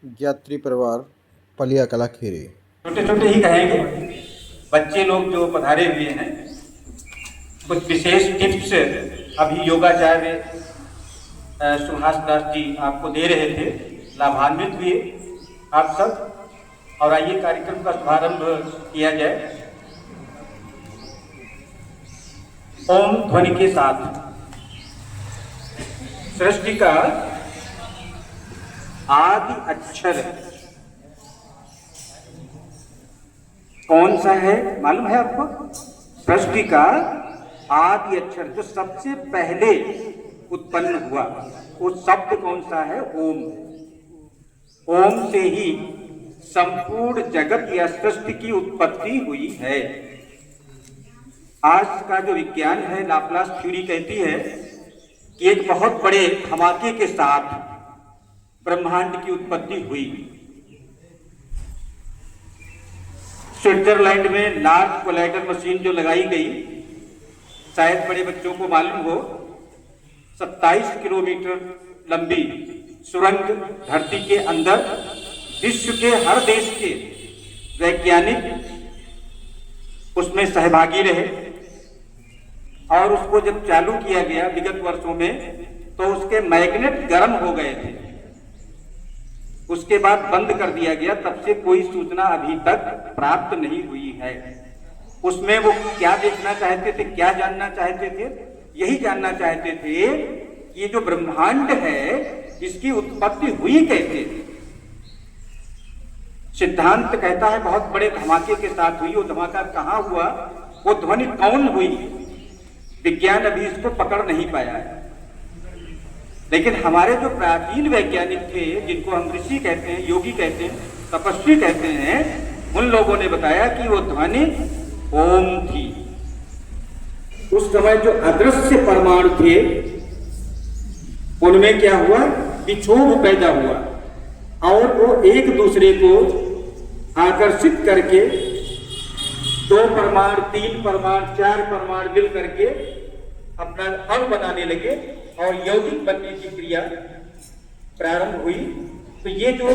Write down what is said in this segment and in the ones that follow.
यात्री परिवार पलिया कला खेरी। छोटे छोटे ही कहेंगे, बच्चे लोग जो पधारे हुए हैं, कुछ विशेष टिप्स अभी योगाचार्य सुभाष दास जी आपको दे रहे थे, लाभान्वित हुए आप सब। और आइए कार्यक्रम का शुभारंभ किया जाए ओम ध्वनि के साथ। सृष्टि का आदि अक्षर कौन सा है मालूम है आपको? सृष्टि का आदि अक्षर जो सबसे पहले उत्पन्न हुआ वो शब्द कौन सा है? ओम। ओम से ही संपूर्ण जगत या सृष्टि की उत्पत्ति हुई है। आज का जो विज्ञान है, लाप्लास थ्योरी कहती है कि एक बहुत बड़े धमाके के साथ ब्रह्मांड की उत्पत्ति हुई। स्विट्जरलैंड में लार्ज कोलाइडर मशीन जो लगाई गई, शायद बड़े बच्चों को मालूम हो, 27 किलोमीटर लंबी सुरंग धरती के अंदर, विश्व के हर देश के वैज्ञानिक उसमें सहभागी रहे। और उसको जब चालू किया गया विगत वर्षों में, तो उसके मैग्नेट गर्म हो गए थे। उसके बाद बंद कर दिया गया। तब से कोई सूचना अभी तक प्राप्त नहीं हुई है। उसमें वो क्या देखना चाहते थे, क्या जानना चाहते थे? यही जानना चाहते थे कि ये जो ब्रह्मांड है इसकी उत्पत्ति हुई कैसे। सिद्धांत कहता है बहुत बड़े धमाके के साथ हुई। वो धमाका कहाँ हुआ, वो ध्वनि कौन हुई, विज्ञान अभी इसको पकड़ नहीं पाया है। लेकिन हमारे जो प्राचीन वैज्ञानिक थे, जिनको हम ऋषि कहते हैं, योगी कहते हैं, तपस्वी कहते हैं, उन लोगों ने बताया कि वो ध्वनि ओम थी। उस समय जो अदृश्य परमाणु थे उनमें क्या हुआ, विक्षोभ पैदा हुआ और वो एक दूसरे को आकर्षित करके 2 परमाणु, 3 परमाणु, 4 परमाणु मिल करके अपना अणु बनाने लगे और यौगिक बनने की क्रिया प्रारंभ हुई। तो ये जो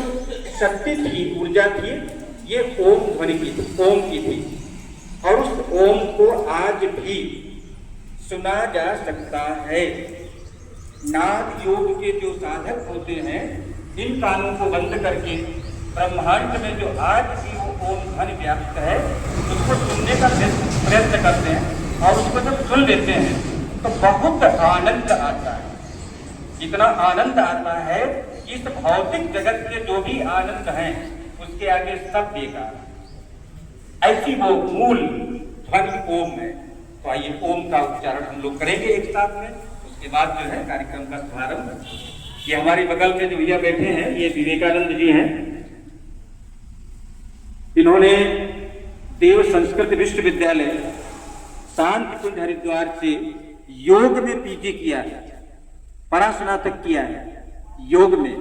शक्ति थी, ऊर्जा थी, ये ओम ध्वनि की थी, ओम की थी। और उस ओम को आज भी सुना जा सकता है। नाद योग के जो साधक होते हैं, इन कानों को बंद करके ब्रह्मांड में जो आज भी वो ओम ध्वनि व्याप्त है उसको सुनने का प्रयत्न करते हैं। और उसको जब सुन लेते हैं तो बहुत आनंद आता है। इतना आनंद आता है कि इस भौतिक जगत के जो भी आनंद हैं उसके आगे सब बेकार। ऐसी वो मूल ध्वनि ओम है। तो आइए ओम का उच्चारण हम लोग करेंगे एक साथ में। उसके बाद जो है कार्यक्रम का शुभारंभ। ये हमारे बगल में जो भैया बैठे हैं, ये विवेकानंद जी हैं। इन्होंने देव संस्कृत विश्वविद्यालय शांति कुंज हरिद्वार से योग में पीजी किया है, परास्नातक किया है योग में।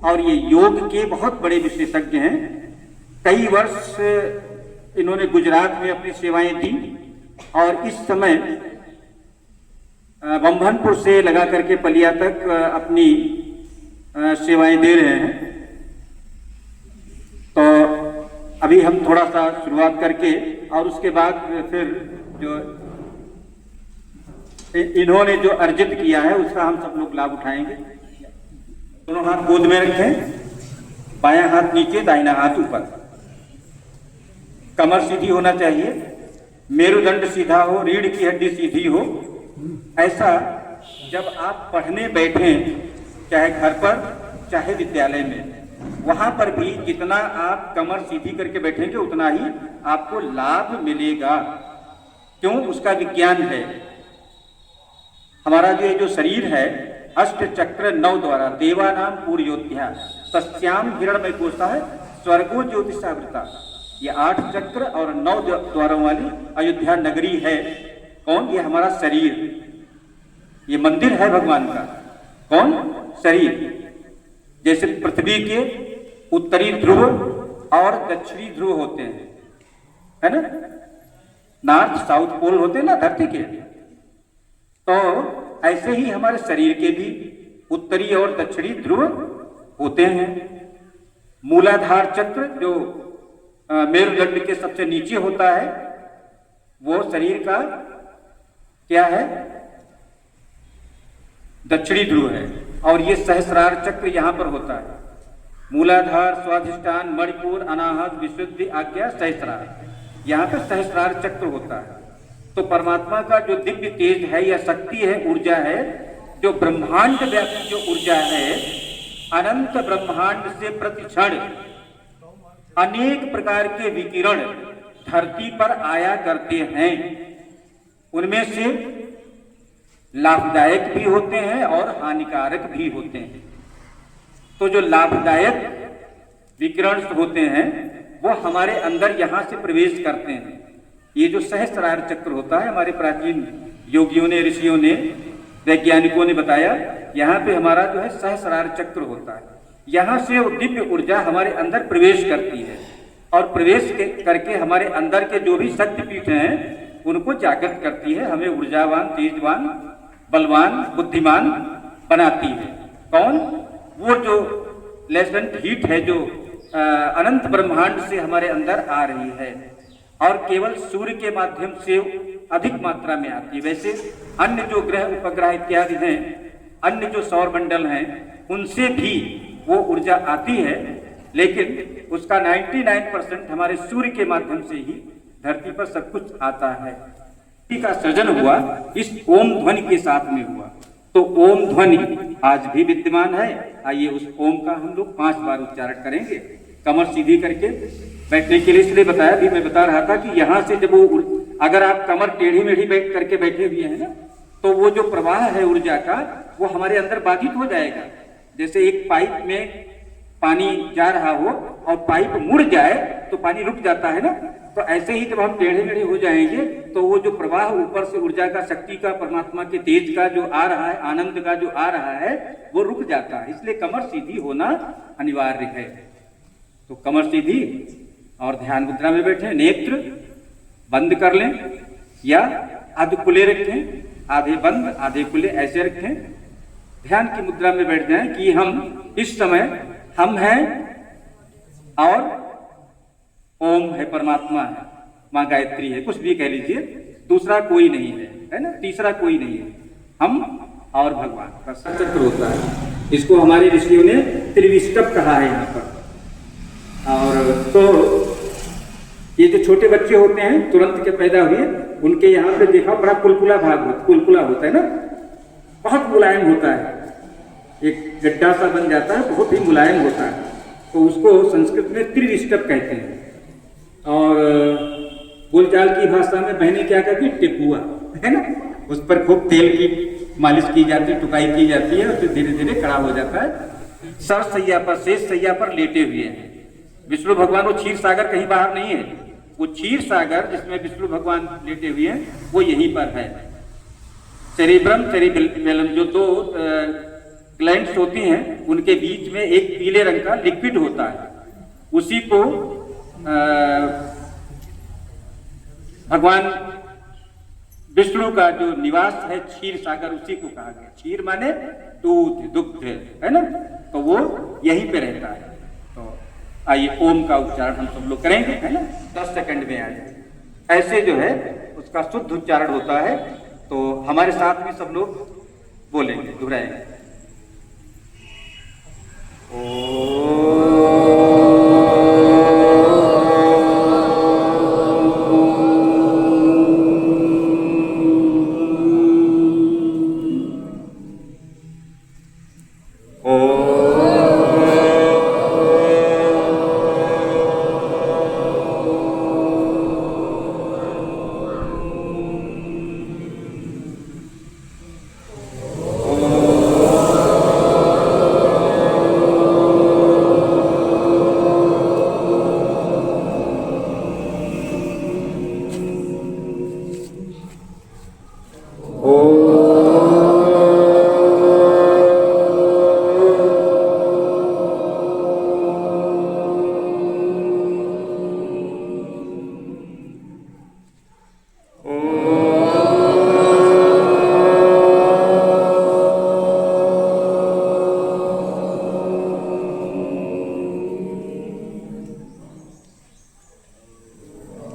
और ये योग के बहुत बड़े विशेषज्ञ हैं। कई वर्ष इन्होंने गुजरात में अपनी सेवाएं दी और इस समय बम्भनपुर से लगा करके पलिया तक अपनी सेवाएं दे रहे हैं। तो अभी हम थोड़ा सा शुरुआत करके और उसके बाद फिर जो इन्होंने जो अर्जित किया है उसका हम सब लोग लाभ उठाएंगे। दोनों हाथ गोद में रखें, बायां हाथ नीचे, दाहिना हाथ ऊपर। कमर सीधी होना चाहिए, मेरुदंड सीधा हो, रीढ़ की हड्डी सीधी हो। ऐसा जब आप पढ़ने बैठें, चाहे घर पर चाहे विद्यालय में, वहां पर भी जितना आप कमर सीधी करके बैठेंगे उतना ही आपको लाभ मिलेगा। क्यों? उसका विज्ञान है। हमारा जो शरीर है, अष्ट चक्र 9 द्वारा, देवानाम पूर्योध्या तस्याम हिरण्मय कोशा है स्वर्गो ज्योतिषावृता। ये 8 चक्र और 9 द्वारों वाली अयोध्या नगरी है। कौन? ये हमारा शरीर। ये मंदिर है भगवान का। कौन? शरीर। जैसे पृथ्वी के उत्तरी ध्रुव और दक्षिणी ध्रुव होते हैं, है ना, नॉर्थ साउथ पोल होते हैं ना धरती के। तो ऐसे ही हमारे शरीर के भी उत्तरी और दक्षिणी ध्रुव होते हैं। मूलाधार चक्र जो मेरुदंड के सबसे नीचे होता है, वो शरीर का क्या है, दक्षिणी ध्रुव है। और ये सहस्रार चक्र यहां पर होता है। मूलाधार, स्वाधिष्ठान, मणिपुर, अनाहत, विशुद्धि, आज्ञा, सहस्रार, यहाँ पे सहस्रार चक्र होता है। तो परमात्मा का जो दिव्य तेज है या शक्ति है, ऊर्जा है, जो ब्रह्मांड व्यापी जो ऊर्जा है, अनंत ब्रह्मांड से प्रतिक्षण अनेक प्रकार के विकिरण धरती पर आया करते हैं। उनमें से लाभदायक भी होते हैं और हानिकारक भी होते हैं। तो जो लाभदायक विकिरण होते हैं वो हमारे अंदर यहां से प्रवेश करते हैं। ये जो सहस्रार चक्र होता है, हमारे प्राचीन योगियों ने, ऋषियों ने, वैज्ञानिकों ने बताया, यहाँ पे हमारा जो है सहस्रार चक्र होता है। यहाँ से वो दिव्य ऊर्जा हमारे अंदर प्रवेश करती है और प्रवेश करके हमारे अंदर के जो भी शक्तिपीठ हैं उनको जागृत करती है, हमें ऊर्जावान, तेजवान, बलवान, बुद्धिमान बनाती है। कौन? वो जो लेसेंट हीट है जो अनंत ब्रह्मांड से हमारे अंदर आ रही है और केवल सूर्य के माध्यम से अधिक मात्रा में आती है। वैसे अन्य जो ग्रह, उपग्रह इत्यादि हैं, अन्य जो सौर मंडल हैं, उनसे भी वो ऊर्जा आती है, लेकिन उसका 99% हमारे सूर्य के माध्यम से ही धरती पर सब कुछ आता है। का सृजन हुआ इस ओम ध्वनि के साथ में हुआ। तो ओम ध्वनि आज भी विद्यमान है। आइए उस ओम का हम लोग 5 बार उच्चारण करेंगे, कमर सीधी करके। बैठने के लिए इसलिए बताया, भी मैं बता रहा था कि यहाँ से जब वो, अगर आप कमर टेढ़ी मेढ़ी बैठ करके बैठे हुए हैं ना, तो वो जो प्रवाह है ऊर्जा का वो हमारे अंदर बाधित हो जाएगा। जैसे एक पाइप में पानी जा रहा हो और पाइप मुड़ जाए तो पानी रुक जाता है ना, तो ऐसे ही जब हम टेढ़े मेढ़े हो जाएंगे तो वो जो प्रवाह ऊपर से ऊर्जा का, शक्ति का, परमात्मा के तेज का जो आ रहा है, आनंद का जो आ रहा है, वो रुक जाता है। इसलिए कमर सीधी होना अनिवार्य है। तो कमर सीधी और ध्यान मुद्रा में बैठे, नेत्र बंद कर लें या आधे खुले रखें, आधे बंद आधे खुले ऐसे रखें। ध्यान की मुद्रा में बैठ जाएं कि हम इस समय हम हैं और ओम है, परमात्मा है, माँ गायत्री है, कुछ भी कह लीजिए, दूसरा कोई नहीं है ना, तीसरा कोई नहीं है, हम और भगवान का चक्र होता है। इसको हमारे ऋषियों ने त्रिविष्टप कहा है यहाँ पर। और तो ये जो छोटे बच्चे होते हैं तुरंत के पैदा हुए, उनके यहाँ पे देखा बड़ा कुलकुला भाग होता, कुलकुला होता है ना, बहुत मुलायम होता है, एक गड्ढा सा बन जाता है, बहुत ही मुलायम होता है। तो उसको संस्कृत में त्रिविष्टप कहते हैं। और बोलचाल की भाषा में बहनें क्या कहती है, टिपुआ, है ना, उस पर खूब तेल की मालिश की जाती है, टुकाई की जाती है और फिर धीरे धीरे खड़ा हो जाता है। सर सैया पर, शेष सैया पर लेटे हुए हैं विष्णु भगवान। वो क्षीर सागर कहीं बाहर नहीं है, वो क्षीर सागर जिसमें विष्णु भगवान लेटे हुए हैं वो यहीं पर है। सेरेब्रम, सेरिबेलम, जो 2 ग्लैंड्स होती हैं, उनके बीच में एक पीले रंग का लिक्विड होता है, उसी को भगवान विष्णु का जो निवास है क्षीर सागर, उसी को कहा गया। क्षीर माने दूध, दुग्ध, है ना, तो वो यहीं पे रहता है। तो आइए ओम का उच्चारण हम सब लोग करेंगे, है ना, 10 सेकंड में आ जाए। ऐसे जो है उसका शुद्ध उच्चारण होता है। तो हमारे साथ में सब लोग बोलेंगे, दोहराएंगे।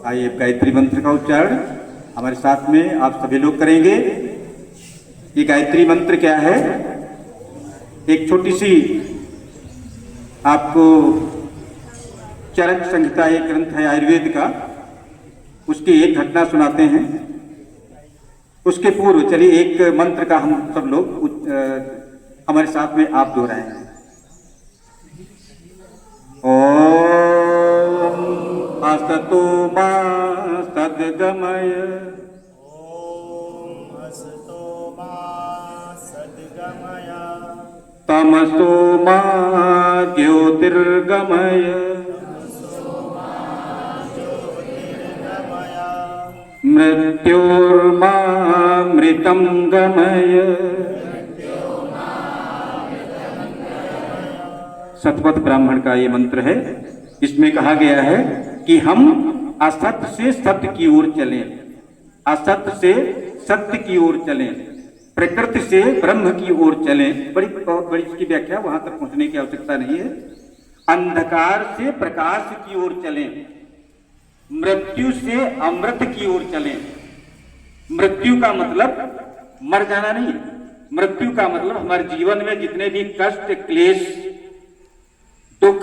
आइए गायत्री मंत्र का उच्चारण हमारे साथ में आप सभी लोग करेंगे। ये गायत्री मंत्र क्या है? एक छोटी सी आपको चरक संहिता एक ग्रंथ है आयुर्वेद का, उसकी एक घटना सुनाते हैं। उसके पूर्व चलिए एक मंत्र का हम सब लोग हमारे साथ में आप दोहराएं। ओम असतो मा सद्गमय, ओम असतो मा सद्गमय, तमसो मा ज्योतिर्गमय, मृत्योर्मा मृतं गमय। सतपथ ब्राह्मण का ये मंत्र है। इसमें कहा गया है कि हम असत्य से सत्य की ओर चलें, असत्य से सत्य की ओर चलें, प्रकृति से ब्रह्म की ओर चलें। बड़ी इसकी व्याख्या वहां तक पहुंचने की आवश्यकता नहीं है। अंधकार से प्रकाश की ओर चलें, मृत्यु से अमृत की ओर चलें। मृत्यु का मतलब मर जाना नहीं, मृत्यु का मतलब हमारे जीवन में जितने भी कष्ट क्लेश दुख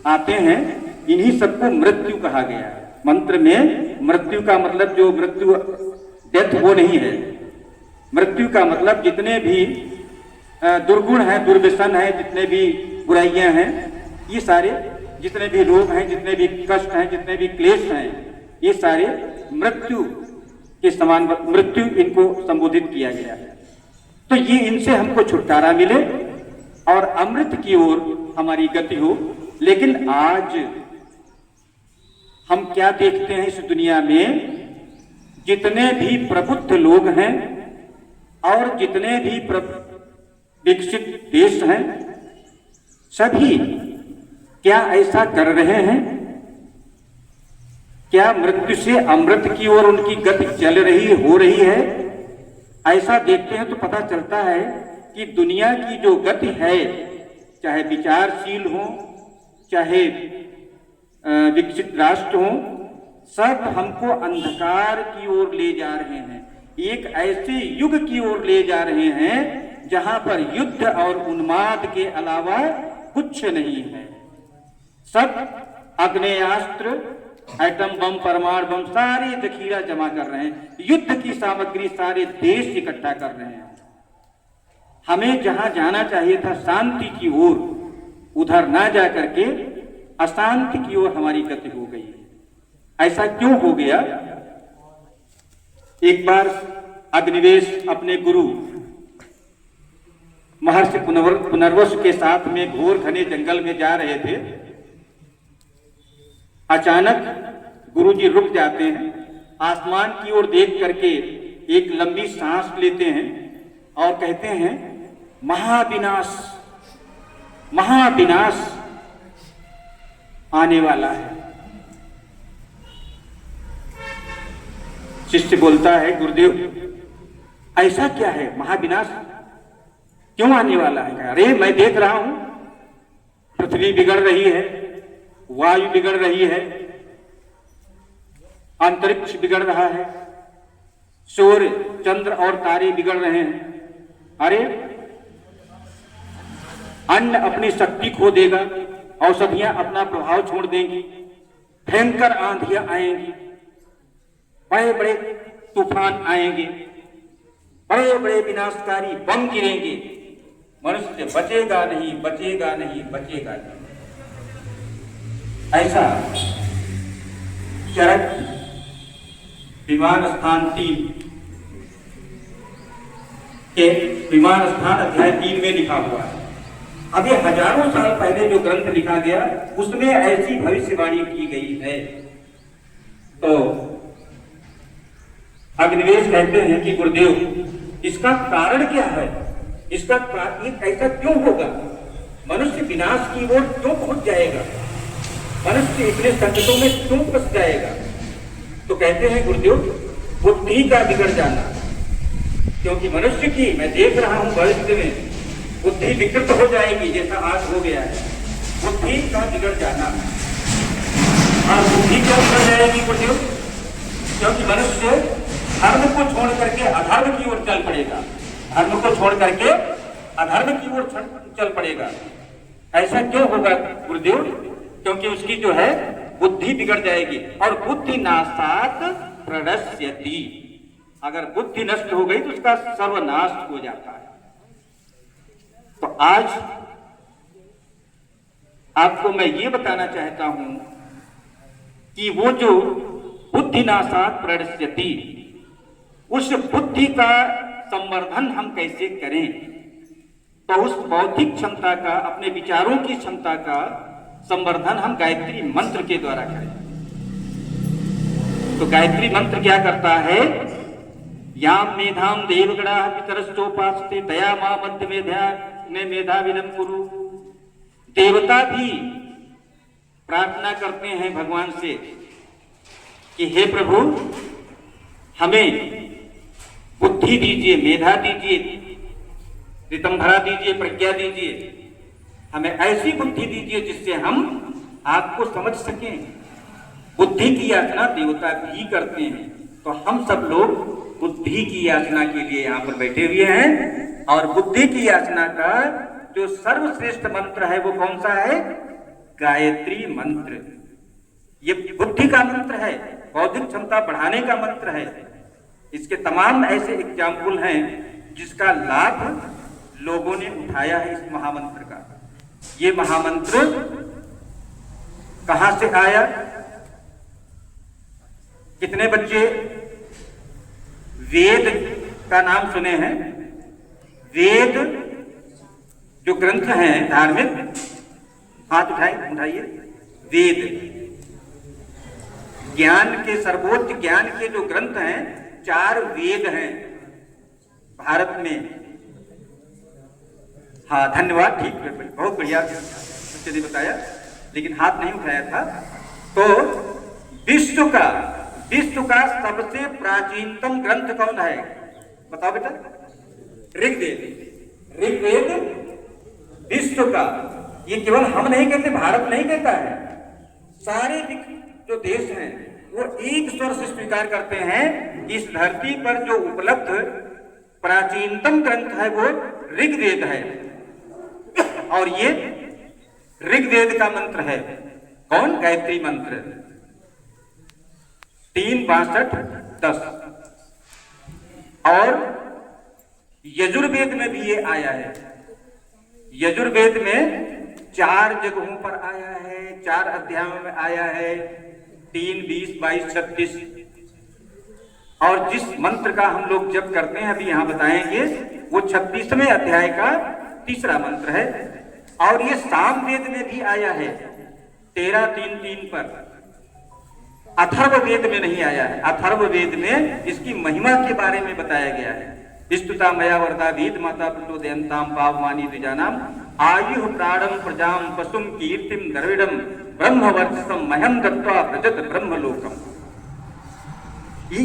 आते हैं, इन्हीं सबको मृत्यु कहा गया है। मंत्र में मृत्यु का मतलब जो मृत्यु डेथ वो नहीं है। मृत्यु का मतलब जितने भी दुर्गुण हैं, दुर्व्यसन हैं, जितने भी बुराइयां हैं, ये सारे जितने भी रोग हैं, जितने भी कष्ट हैं, जितने भी क्लेश हैं, ये सारे मृत्यु के समान, मृत्यु इनको संबोधित किया गया है। तो ये इनसे हमको छुटकारा मिले और अमृत की ओर हमारी गति हो। लेकिन आज हम क्या देखते हैं इस दुनिया में, जितने भी प्रबुद्ध लोग हैं और जितने भी विकसित देश हैं, सभी क्या ऐसा कर रहे हैं? क्या मृत्यु से अमृत की ओर उनकी गति चल रही हो रही है? ऐसा देखते हैं तो पता चलता है कि दुनिया की जो गति है, चाहे विचारशील हो, चाहे विकसित राष्ट्र हो, सब हमको अंधकार की ओर ले जा रहे हैं। एक ऐसे युग की ओर ले जा रहे हैं जहां पर युद्ध और उन्माद के अलावा कुछ नहीं है। सब आग्नेयास्त्र, एटम बम, परमाणु बम सारे जखीरा जमा कर रहे हैं। युद्ध की सामग्री सारे देश इकट्ठा कर रहे हैं। हमें जहां जाना चाहिए था शांति की ओर, उधर ना जा करके अशांति की ओर हमारी गति हो गई है। ऐसा क्यों हो गया? एक बार अग्निवेश अपने गुरु महर्षि पुनर्वसु के साथ में घोर घने जंगल में जा रहे थे। अचानक गुरुजी रुक जाते हैं, आसमान की ओर देख करके एक लंबी सांस लेते हैं और कहते हैं, महाविनाश, महाविनाश आने वाला है। शिष्य बोलता है, गुरुदेव ऐसा क्या है, महाविनाश क्यों आने वाला है? अरे मैं देख रहा हूं पृथ्वी बिगड़ रही है, वायु बिगड़ रही है, अंतरिक्ष बिगड़ रहा है, सूर्य चंद्र और तारे बिगड़ रहे हैं। अरे अन्न अपनी शक्ति खो देगा, औषधियां अपना प्रभाव छोड़ देंगी, भयंकर आंधियां आएंगी, बड़े बड़े तूफान आएंगे, बड़े बड़े विनाशकारी बम गिरेंगे, मनुष्य बचेगा नहीं, बचेगा नहीं, बचेगा नहीं। ऐसा चरक विमान स्थान 3 के विमान स्थान अध्याय 3 में लिखा हुआ है। अब ये हजारों साल पहले जो ग्रंथ लिखा गया उसमें ऐसी भविष्यवाणी की गई है। तो अग्निवेश कहते हैं कि गुरुदेव इसका कारण क्या है, इसका ऐसा क्यों होगा, मनुष्य विनाश की ओर क्यों पहुंच जाएगा, मनुष्य इतने संकटों में क्यों फंस जाएगा? तो कहते हैं गुरुदेव बुद्धि का बिगड़ जाना, क्योंकि मनुष्य की मैं देख रहा हूं भविष्य में बुद्धि विकृत हो जाएगी, जैसा आज हो गया है, बुद्धि का बिगड़ जाना। और बुद्धि क्यों बिगड़ जाएगी गुरुदेव? क्योंकि मनुष्य धर्म को छोड़ करके अधर्म की ओर चल पड़ेगा, धर्म को छोड़ करके अधर्म की ओर चल पड़ेगा। ऐसा क्यों होगा गुरुदेव? क्योंकि उसकी जो है बुद्धि बिगड़ जाएगी। और बुद्धि नाशात प्रणश्यति, अगर बुद्धि नष्ट हो गई तो उसका सर्वनाश हो जाता है। तो आज आपको मैं ये बताना चाहता हूं कि वो जो बुद्धि नाशात प्रणश्यति, उस बुद्धि का संवर्धन हम कैसे करें? तो उस बौद्धिक क्षमता का, अपने विचारों की क्षमता का संवर्धन हम गायत्री मंत्र के द्वारा करें। तो गायत्री मंत्र क्या करता है? याम मेधाम देवगणा पितरश्चोपासते तया मां मध्य मेधा विनम कुरु। देवता भी प्रार्थना करते हैं भगवान से कि हे प्रभु, हमें बुद्धि दीजिए, मेधा दीजिए, रितंभरा दीजिए, प्रज्ञा दीजिए, हमें ऐसी बुद्धि दीजिए जिससे हम आपको समझ सकें। बुद्धि की याचना देवता भी करते हैं। तो हम सब लोग बुद्धि की याचना के लिए यहाँ पर बैठे हुए हैं। और बुद्धि की याचना का जो सर्वश्रेष्ठ मंत्र है वो कौन सा है? गायत्री मंत्र। ये बुद्धि का मंत्र है, बौद्धिक क्षमता बढ़ाने का मंत्र है। इसके तमाम ऐसे एग्जाम्पल हैं जिसका लाभ लोगों ने उठाया है इस महामंत्र का। ये महामंत्र कहां से आया? कितने बच्चे वेद का नाम सुने हैं? वेद जो ग्रंथ हैं धार्मिक, हाथ उठाइए। वेद ज्ञान के, सर्वोच्च ज्ञान के जो ग्रंथ हैं, 4 वेद हैं भारत में। हाँ, धन्यवाद, ठीक है, बहुत बढ़िया बच्चे ने बताया, लेकिन हाथ नहीं उठाया था। तो विश्व का सबसे प्राचीनतम ग्रंथ कौन है? बताओ बेटा। ऋग्वेद। ऋग्वेद विश्व का, ये केवल हम नहीं कहते, भारत नहीं कहता है, सारे जो देश हैं वो एक स्वर से स्वीकार करते हैं कि इस धरती पर जो उपलब्ध प्राचीनतम ग्रंथ है वो ऋग्वेद है। और ये ऋग्वेद का मंत्र है कौन? गायत्री मंत्र। 3, 62, 10। और यजुर्वेद में भी ये आया है। यजुर्वेद में 4 जगहों पर आया है, 4 अध्यायों में आया है, 3, 20, 22, 36। और जिस मंत्र का हम लोग जप करते हैं, अभी यहां बताएंगे, वो 26वें अध्याय का 3रा मंत्र है। और ये सामवेद में भी आया है 13:3:3 पर। अथर्ववेद में नहीं आया है। अथर्ववेद में इसकी महिमा के बारे में बताया गया है। स्तुता मया वरदा वेद माता प्रचोदयन्ताम पावमानी द्विजानाम आयु प्राणम प्रजाम पशुम कीर्तिम द्रविड़म ब्रह्मवर्चसम मह्यम दत्त्वा व्रजत ब्रह्मलोकम।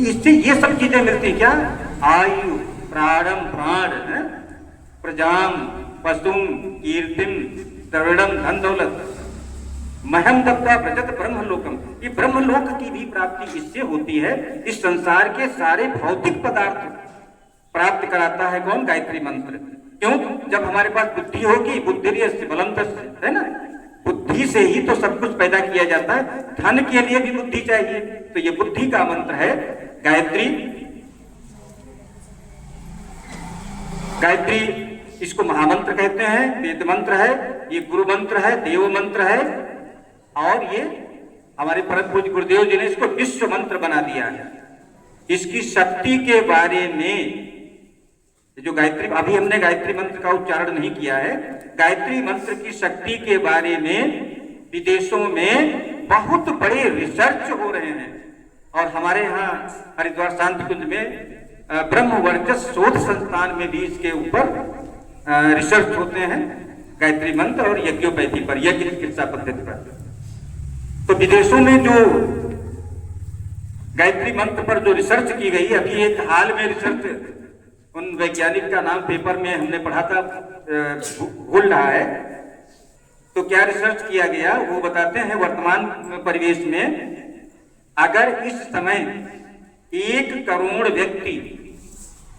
इससे ये सब चीजें मिलती क्या? आयु, प्राणम, प्राण, प्रजाम, पशुम, कीर्तिम, द्रविड़म, धन दौलत, महम दत्त्वा व्रजत ब्रह्मलोकम। ये ब्रह्मलोक की भी प्राप्ति इससे होती है। इस संसार के सारे भौतिक पदार्थ प्राप्त कराता है कौन? गायत्री मंत्र। क्यों? जब हमारे पास बुद्धि होगी, बुद्धिर्यस्य बलं तस्य, है ना? बुद्धि से ही तो सब कुछ पैदा किया जाता है। धन के लिए भी बुद्धि चाहिए, तो ये बुद्धि का मंत्र है गायत्री। गायत्री इसको महामंत्र कहते हैं, वेद मंत्र है, ये गुरु मंत्र है, देव मंत्र है। और ये हमारे परम पूज्य गुरुदेव जी ने इसको विश्व मंत्र बना दिया है। इसकी शक्ति के बारे में जो गायत्री, अभी हमने गायत्री मंत्र का उच्चारण नहीं किया है, गायत्री मंत्र की शक्ति के बारे में विदेशों में बहुत बड़े रिसर्च हो रहे हैं। और हमारे यहाँ हरिद्वार शांति कुंज में ब्रह्मवर्चस शोध संस्थान में भी इसके ऊपर रिसर्च होते हैं, गायत्री मंत्र और यज्ञोपैथी पर, यज्ञ चिकित्सा पद्धति पर। तो विदेशों में जो गायत्री मंत्र पर जो रिसर्च की गई, अभी एक हाल में रिसर्च उन वैज्ञानिक का नाम पेपर में हमने पढ़ा था, भूल रहा है। तो क्या रिसर्च किया गया वो बताते हैं। वर्तमान परिवेश में अगर इस समय 1 करोड़ व्यक्ति,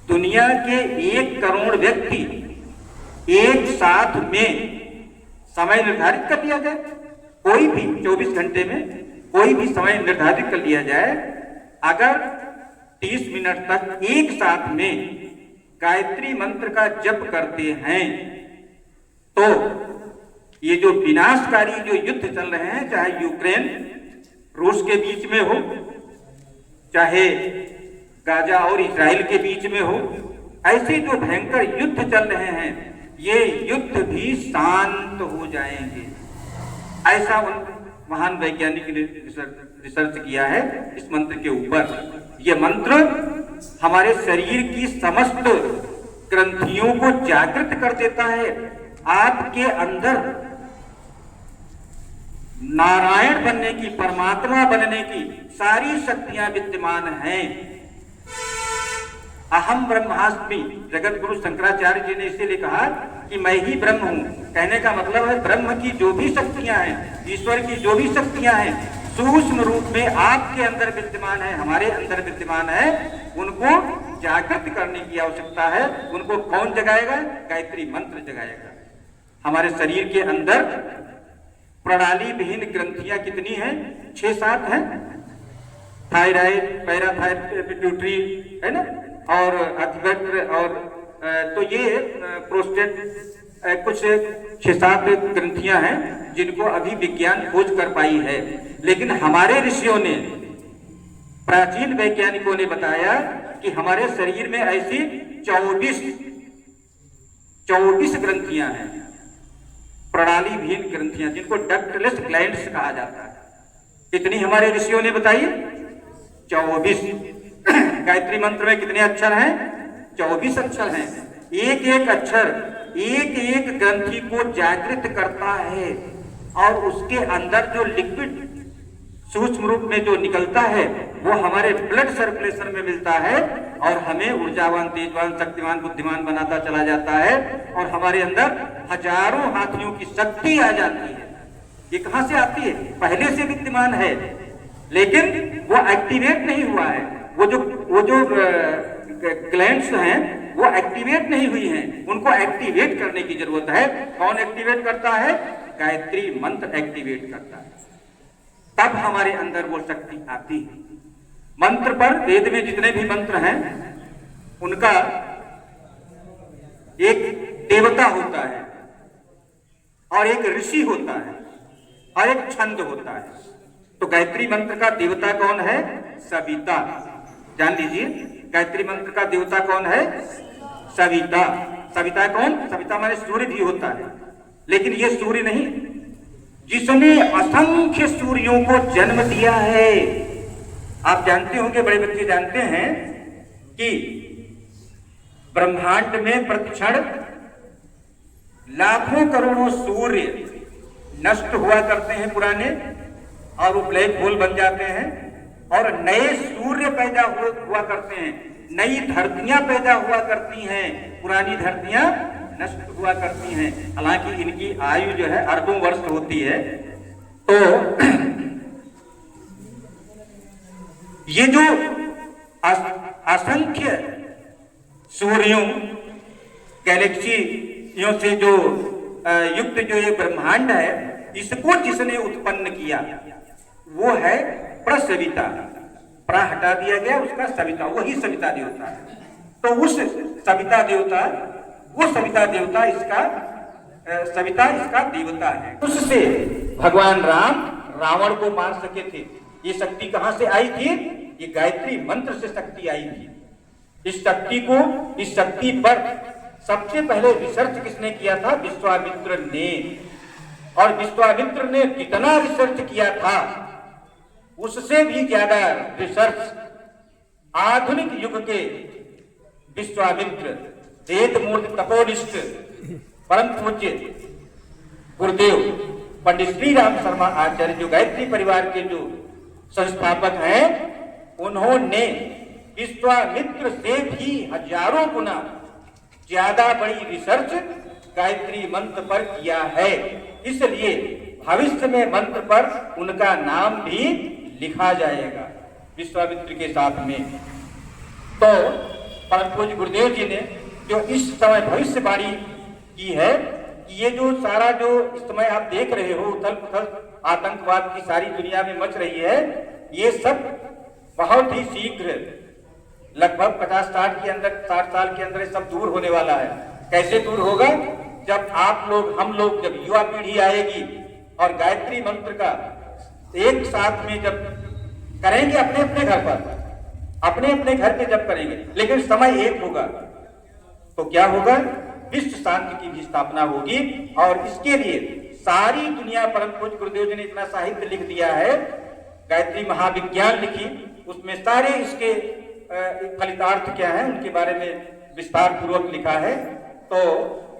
दुनिया के 1 करोड़ व्यक्ति एक साथ में समय निर्धारित कर लिया जाए, कोई भी 24 घंटे में कोई भी समय निर्धारित कर लिया जाए, अगर 30 मिनट तक एक साथ में गायत्री मंत्र का जप करते हैं तो ये जो विनाशकारी जो युद्ध चल रहे हैं, चाहे यूक्रेन रूस के बीच में हो, चाहे गाजा और इजराइल के बीच में हो, ऐसे जो भयंकर युद्ध चल रहे हैं, ये युद्ध भी शांत हो जाएंगे। ऐसा उन महान वैज्ञानिक ने रिसर्च किया है इस मंत्र के ऊपर। यह मंत्र हमारे शरीर की समस्त ग्रंथियों को जागृत कर देता है। आपके अंदर नारायण बनने की, परमात्मा बनने की सारी शक्तियां विद्यमान हैं। अहम ब्रह्मास्मि, जगत गुरु शंकराचार्य जी ने इसीलिए कहा कि मैं ही ब्रह्म हूं। कहने का मतलब है ब्रह्म की जो भी शक्तियां हैं, ईश्वर की जो भी शक्तियां हैं, सूक्ष्म रूप में आपके अंदर विद्यमान है, हमारे अंदर विद्यमान है। उनको जागृत करने की आवश्यकता है। उनको कौन जगाएगा? गायत्री मंत्र जगाएगा। हमारे शरीर के अंदर प्रणाली विहीन ग्रंथियां कितनी हैं? 6-7 हैं। थायराइड, पैराथायराइड, पिट्यूटरी, है ना, और अधिवक्र, और तो ये प्रोस्टेट, कुछ 6-7 ग्रंथियां हैं जिनको अभी विज्ञान खोज कर पाई है। लेकिन हमारे ऋषियों ने, प्राचीन वैज्ञानिकों ने बताया कि हमारे शरीर में ऐसी 24 ग्रंथियां हैं, प्रणाली विहीन ग्रंथियां, जिनको डक्टलेस ग्लैंड्स कहा जाता है। कितनी हमारे ऋषियों ने बताई? 24। गायत्री मंत्र में कितने अक्षर हैं? 24 अक्षर हैं। एक एक अक्षर एक एक ग्रंथि को जागृत करता है और उसके अंदर जो लिक्विड सूक्ष्म रूप में जो निकलता है वो हमारे ब्लड सर्कुलेशन में मिलता है और हमें ऊर्जावान, तेजवान, शक्तिवान, बुद्धिमान बनाता चला जाता है और हमारे अंदर हजारों हाथियों की शक्ति आ जाती है। ये कहां से आती है? पहले से विद्यमान है, लेकिन वो एक्टिवेट नहीं हुआ है। वो जो ग्लैंड्स हैं वो एक्टिवेट नहीं हुई हैं, उनको एक्टिवेट करने की जरूरत है। कौन एक्टिवेट करता है? गायत्री मंत्र एक्टिवेट करता है, तब हमारे अंदर वो शक्ति आती है। मंत्र पर, वेद में जितने भी मंत्र हैं उनका एक देवता होता है और एक ऋषि होता है और एक छंद होता है। तो गायत्री मंत्र का देवता कौन है? सविता। जान लीजिए, गायत्री मंत्र का देवता कौन है? सविता। सविता कौन? सविता माने सूर्य भी होता है, लेकिन ये सूर्य नहीं, जिसने असंख्य सूर्यों को जन्म दिया है। आप जानते होंगे, बड़े बच्चे जानते हैं कि ब्रह्मांड में प्रतिक्षण लाखों करोड़ों सूर्य नष्ट हुआ करते हैं पुराने, और वो ब्लैक होल बन जाते हैं और नए सूर्य पैदा हुआ करते हैं, नई धरतियां पैदा हुआ करती हैं, पुरानी धरतियां नष्ट हुआ करती हैं। हालांकि इनकी आयु जो है अरबों वर्ष होती है। तो ये जो असंख्य सूर्यों, गैलेक्सियों से जो युक्त जो ये ब्रह्मांड है, इसको जिसने उत्पन्न किया वो है प्रसविता। प्रा हटा दिया गया, उसका सविता, वही सविता देवता है। तो उस सविता देवता, वो सविता देवता इसका सविता इसका देवता है। उससे भगवान राम रावण को मार सके थे। ये शक्ति कहां से आई थी? ये गायत्री मंत्र से शक्ति आई थी। इस शक्ति पर सबसे पहले रिसर्च किसने किया था? विश्वामित्र ने। और विश्वामित्र ने कितना रिसर्च किया था, उससे भी ज्यादा रिसर्च आधुनिक युग के विश्वामित्र, वेदमूर्त तपोनिष्ठ परम पूज्य गुरुदेव पंडित श्री राम शर्मा आचार्य, जो गायत्री परिवार के जो संस्थापक हैं, उन्होंने विश्वामित्र से भी हजारों गुना ज्यादा बड़ी रिसर्च गायत्री मंत्र पर किया है। इसलिए भविष्य में मंत्र पर उनका नाम भी लिखा जाएगा विश्वामित्र के साथ में। तो परम पूज्य गुरुदेव जी ने जो इस समय भविष्यवाणी की है कि ये जो सारा जो इस समय आप देख रहे हो उथल पुथल आतंकवाद की सारी दुनिया में मच रही है, ये सब बहुत ही शीघ्र लगभग 50-60 के अंदर 60 साल के अंदर सब दूर होने वाला है। कैसे दूर होगा? जब आप लोग हम लोग जब युवा पीढ़ी आएगी और गायत्री मंत्र का एक साथ में जब करेंगे अपने अपने घर पर, अपने अपने घर पे जब करेंगे, लेकिन समय एक होगा, तो क्या होगा? विश्व शांति की भी स्थापना होगी। और इसके लिए सारी दुनिया, परम पूज्य गुरुदेव जी ने इतना साहित्य लिख दिया है, गायत्री महाविज्ञान लिखी, उसमें सारे इसके फलितार्थ क्या है उनके बारे में विस्तार पूर्वक लिखा है। तो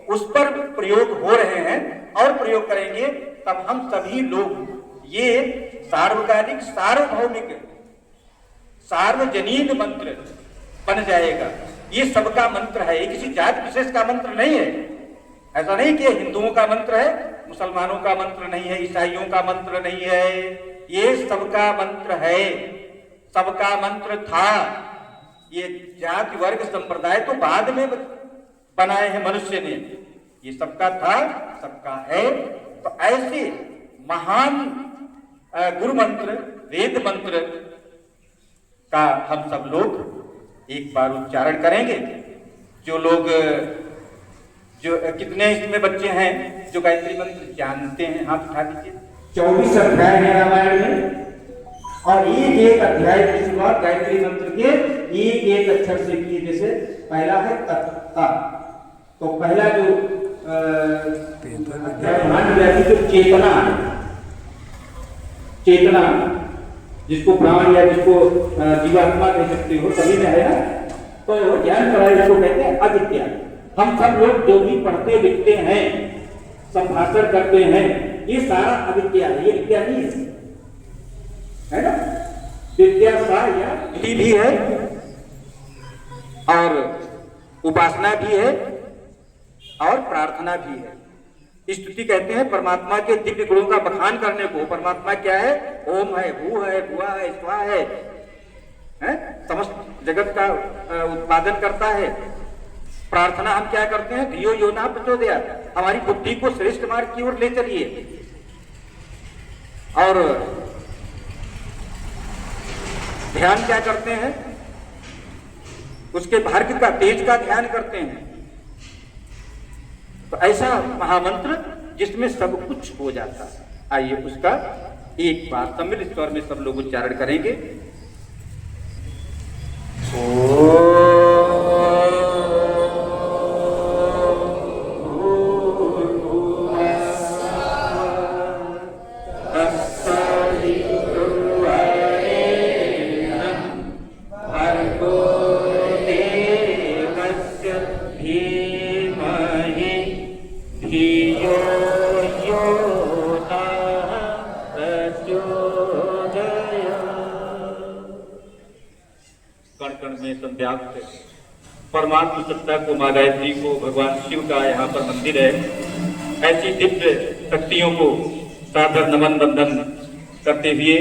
उस पर प्रयोग हो रहे हैं और प्रयोग करेंगे, तब हम सभी लोग ये सार्वकालिक सार्वभौमिक सार्वजनीन मंत्र बन जाएगा। ये सबका मंत्र है, ये किसी जाति विशेष का मंत्र नहीं है। ऐसा नहीं कि हिंदुओं का मंत्र है, मुसलमानों का मंत्र नहीं है, ईसाइयों का मंत्र नहीं है, ये सबका मंत्र है, सबका मंत्र था। ये जाति वर्ग संप्रदाय तो बाद में बनाए हैं मनुष्य ने, ये सबका था, सबका है। तो ऐसे महान गुरु मंत्र, वेद मंत्र का हम सब लोग एक बार उच्चारण करेंगे। जो लोग जो कितने इसमें बच्चे हैं जो गायत्री मंत्र जानते हैं, हाथ उठा दीजिए। 24 अध्याय है रामायण में और एक एक अध्याय की शुरुआत गायत्री मंत्र के एक एक अक्षर से की। जैसे पहला है तत्ता, तो पहला जो जो चेतना है, चेतना जिसको प्राण या जिसको जीवात्मा कह सकते हो, सभी में है ना। तो ज्ञान पढ़ाई इसको कहते हैं अविद्या। हम सब लोग जो भी पढ़ते लिखते हैं, संभाषण करते हैं, ये सारा अविद्या है, ये विद्या नहीं है ना। विद्या सा या विधि भी है और उपासना भी है और प्रार्थना भी है। स्तुति कहते हैं परमात्मा के दिव्य गुणों का बखान करने को। परमात्मा क्या है? ओम है, भू है, भुआ है, स्वा है, समस्त जगत का उत्पादन करता है। प्रार्थना हम क्या करते हैं? धियो यो न प्रचोदयात्, हमारी बुद्धि को श्रेष्ठ मार्ग की ओर ले चलिए। और ध्यान क्या करते हैं? उसके भाग्य का, तेज का ध्यान करते हैं। तो ऐसा महामंत्र जिसमें सब कुछ हो जाता है। आइए उसका एक बार सम्मिलित स्वर में सब लोग उच्चारण करेंगे। परमात्मा सत्ता को, माँ गायत्री को, भगवान शिव का यहाँ पर मंदिर है। ऐसी दिव्य शक्तियों को सादर नमन बंदन करते हुए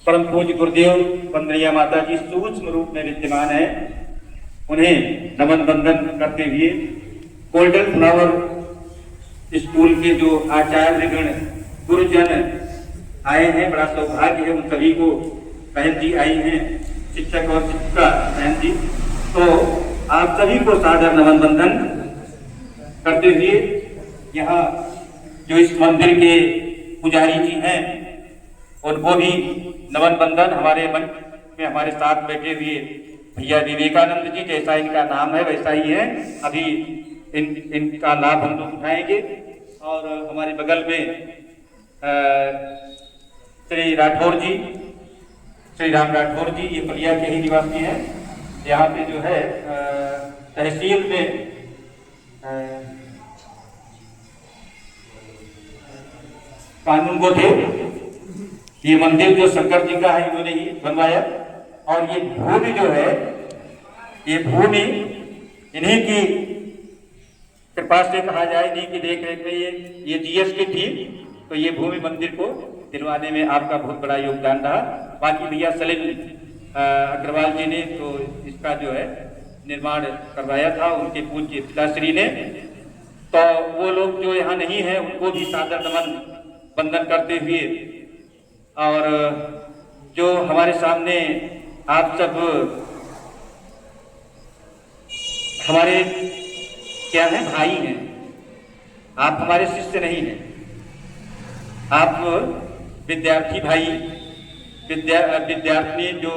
परम पूज्य गुरुदेव वंदनीय माता जी सूक्ष्म रूप में विद्यमान है, उन्हें नमन बंदन करते हुए गोल्डन फ्लावर स्कूल के जो आचार्यगण गुरुजन आए हैं, बड़ा सौभाग्य है उन सभी को। बहन जी आई हैं, शिक्षक और शिक्षिका बहन जी, तो आप सभी को सादर नमन बंदन करते हुए यहाँ जो इस मंदिर के पुजारी जी हैं उनको भी नमन बंदन। हमारे मन में हमारे साथ बैठे हुए भैया विवेकानंद जी, जैसा इनका नाम है वैसा ही है, अभी इनका लाभ हम लोग उठाएंगे। और हमारे बगल में श्री राठौर जी, श्री राम राठौर जी, ये पलिया के ही निवासी हैं। यहाँ पे जो है तहसील में कानून को थे। ये मंदिर जो शंकर जी का है इन्होंने ही बनवाया। और ये भूमि जो है, ये भूमि इन्हीं की कृपा से कहा जाए जी की देख रेख में ये जीएस की थी, तो ये भूमि मंदिर को दिलवाने में आपका बहुत बड़ा योगदान रहा। बाकी भैया सलीम अग्रवाल जी ने तो इसका जो है निर्माण करवाया था, उनके पूज्य पिताश्री ने। तो वो लोग जो यहाँ नहीं है उनको भी सादर नमन वंदन करते हुए, और जो हमारे सामने आप सब हमारे क्या हैं, भाई हैं, आप हमारे शिष्य नहीं हैं, आप विद्यार्थी भाई, विद्यार्थी जो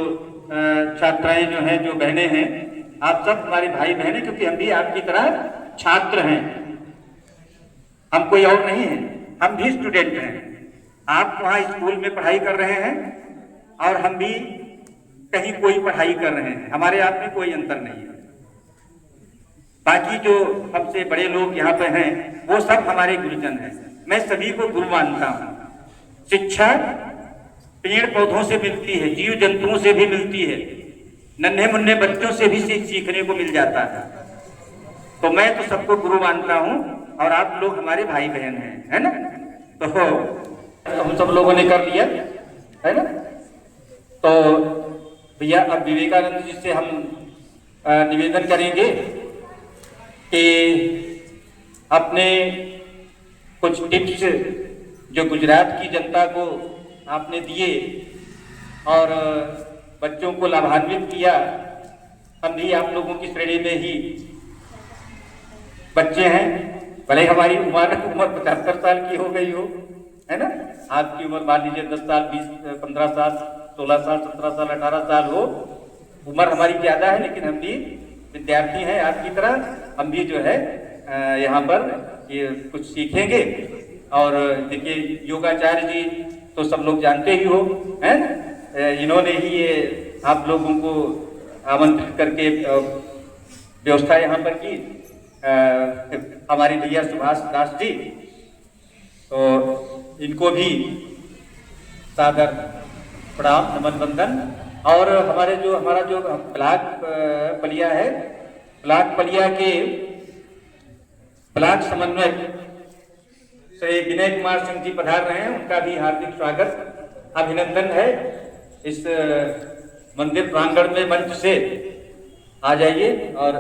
छात्राएं जो हैं, जो बहनें हैं, आप सब हमारे भाई बहन हैं, क्योंकि हम भी आपकी तरह छात्र हैं, हम कोई और नहीं है, हम भी स्टूडेंट हैं। आप वहाँ स्कूल में पढ़ाई कर रहे हैं और हम भी कहीं कोई पढ़ाई कर रहे हैं, हमारे आप में कोई अंतर नहीं है। बाकी जो हमसे बड़े लोग यहाँ पे हैं वो सब हमारे गुरुजन हैं। मैं सभी को गुरु मानता हूँ। शिक्षा पेड़ पौधों से मिलती है, जीव जंतुओं से भी मिलती है, नन्हे मुन्ने बच्चों से भी सीखने को मिल जाता है। तो मैं तो सबको गुरु मानता हूँ और आप लोग हमारे भाई बहन हैं, है ना। तो हम सब लोगों ने कर लिया, है ना। तो भैया अब विवेकानंद जी से हम निवेदन करेंगे कि अपने कुछ टिप्स जो गुजरात की जनता को आपने दिए और बच्चों को लाभान्वित किया। हम भी आप लोगों की श्रेणी में ही बच्चे हैं, भले हमारी उम्र 75 साल की हो गई हो, है ना। आपकी उम्र मान लीजिए 10 साल, 20, 15 साल, 16 साल, 17 साल, 18 साल हो, उम्र हमारी ज़्यादा है, लेकिन हम भी विद्यार्थी हैं आपकी तरह। हम भी जो है यहाँ पर ये कुछ सीखेंगे। और देखिए योगाचार्य जी तो सब लोग जानते ही हो, हैं, इन्होंने ही ये आप लोगों को आमंत्रित करके व्यवस्था यहाँ पर की। हमारे भैया सुभाष दास जी, तो इनको भी सादर प्रणाम नमन वंदन। और हमारा जो ब्लॉक पलिया है, ब्लॉक पलिया के ब्लॉक समन्वयक श्री विनय कुमार सिंह जी पधार रहे हैं, उनका भी हार्दिक स्वागत अभिनंदन है। इस मंदिर प्रांगण में मंच से आ जाइए। और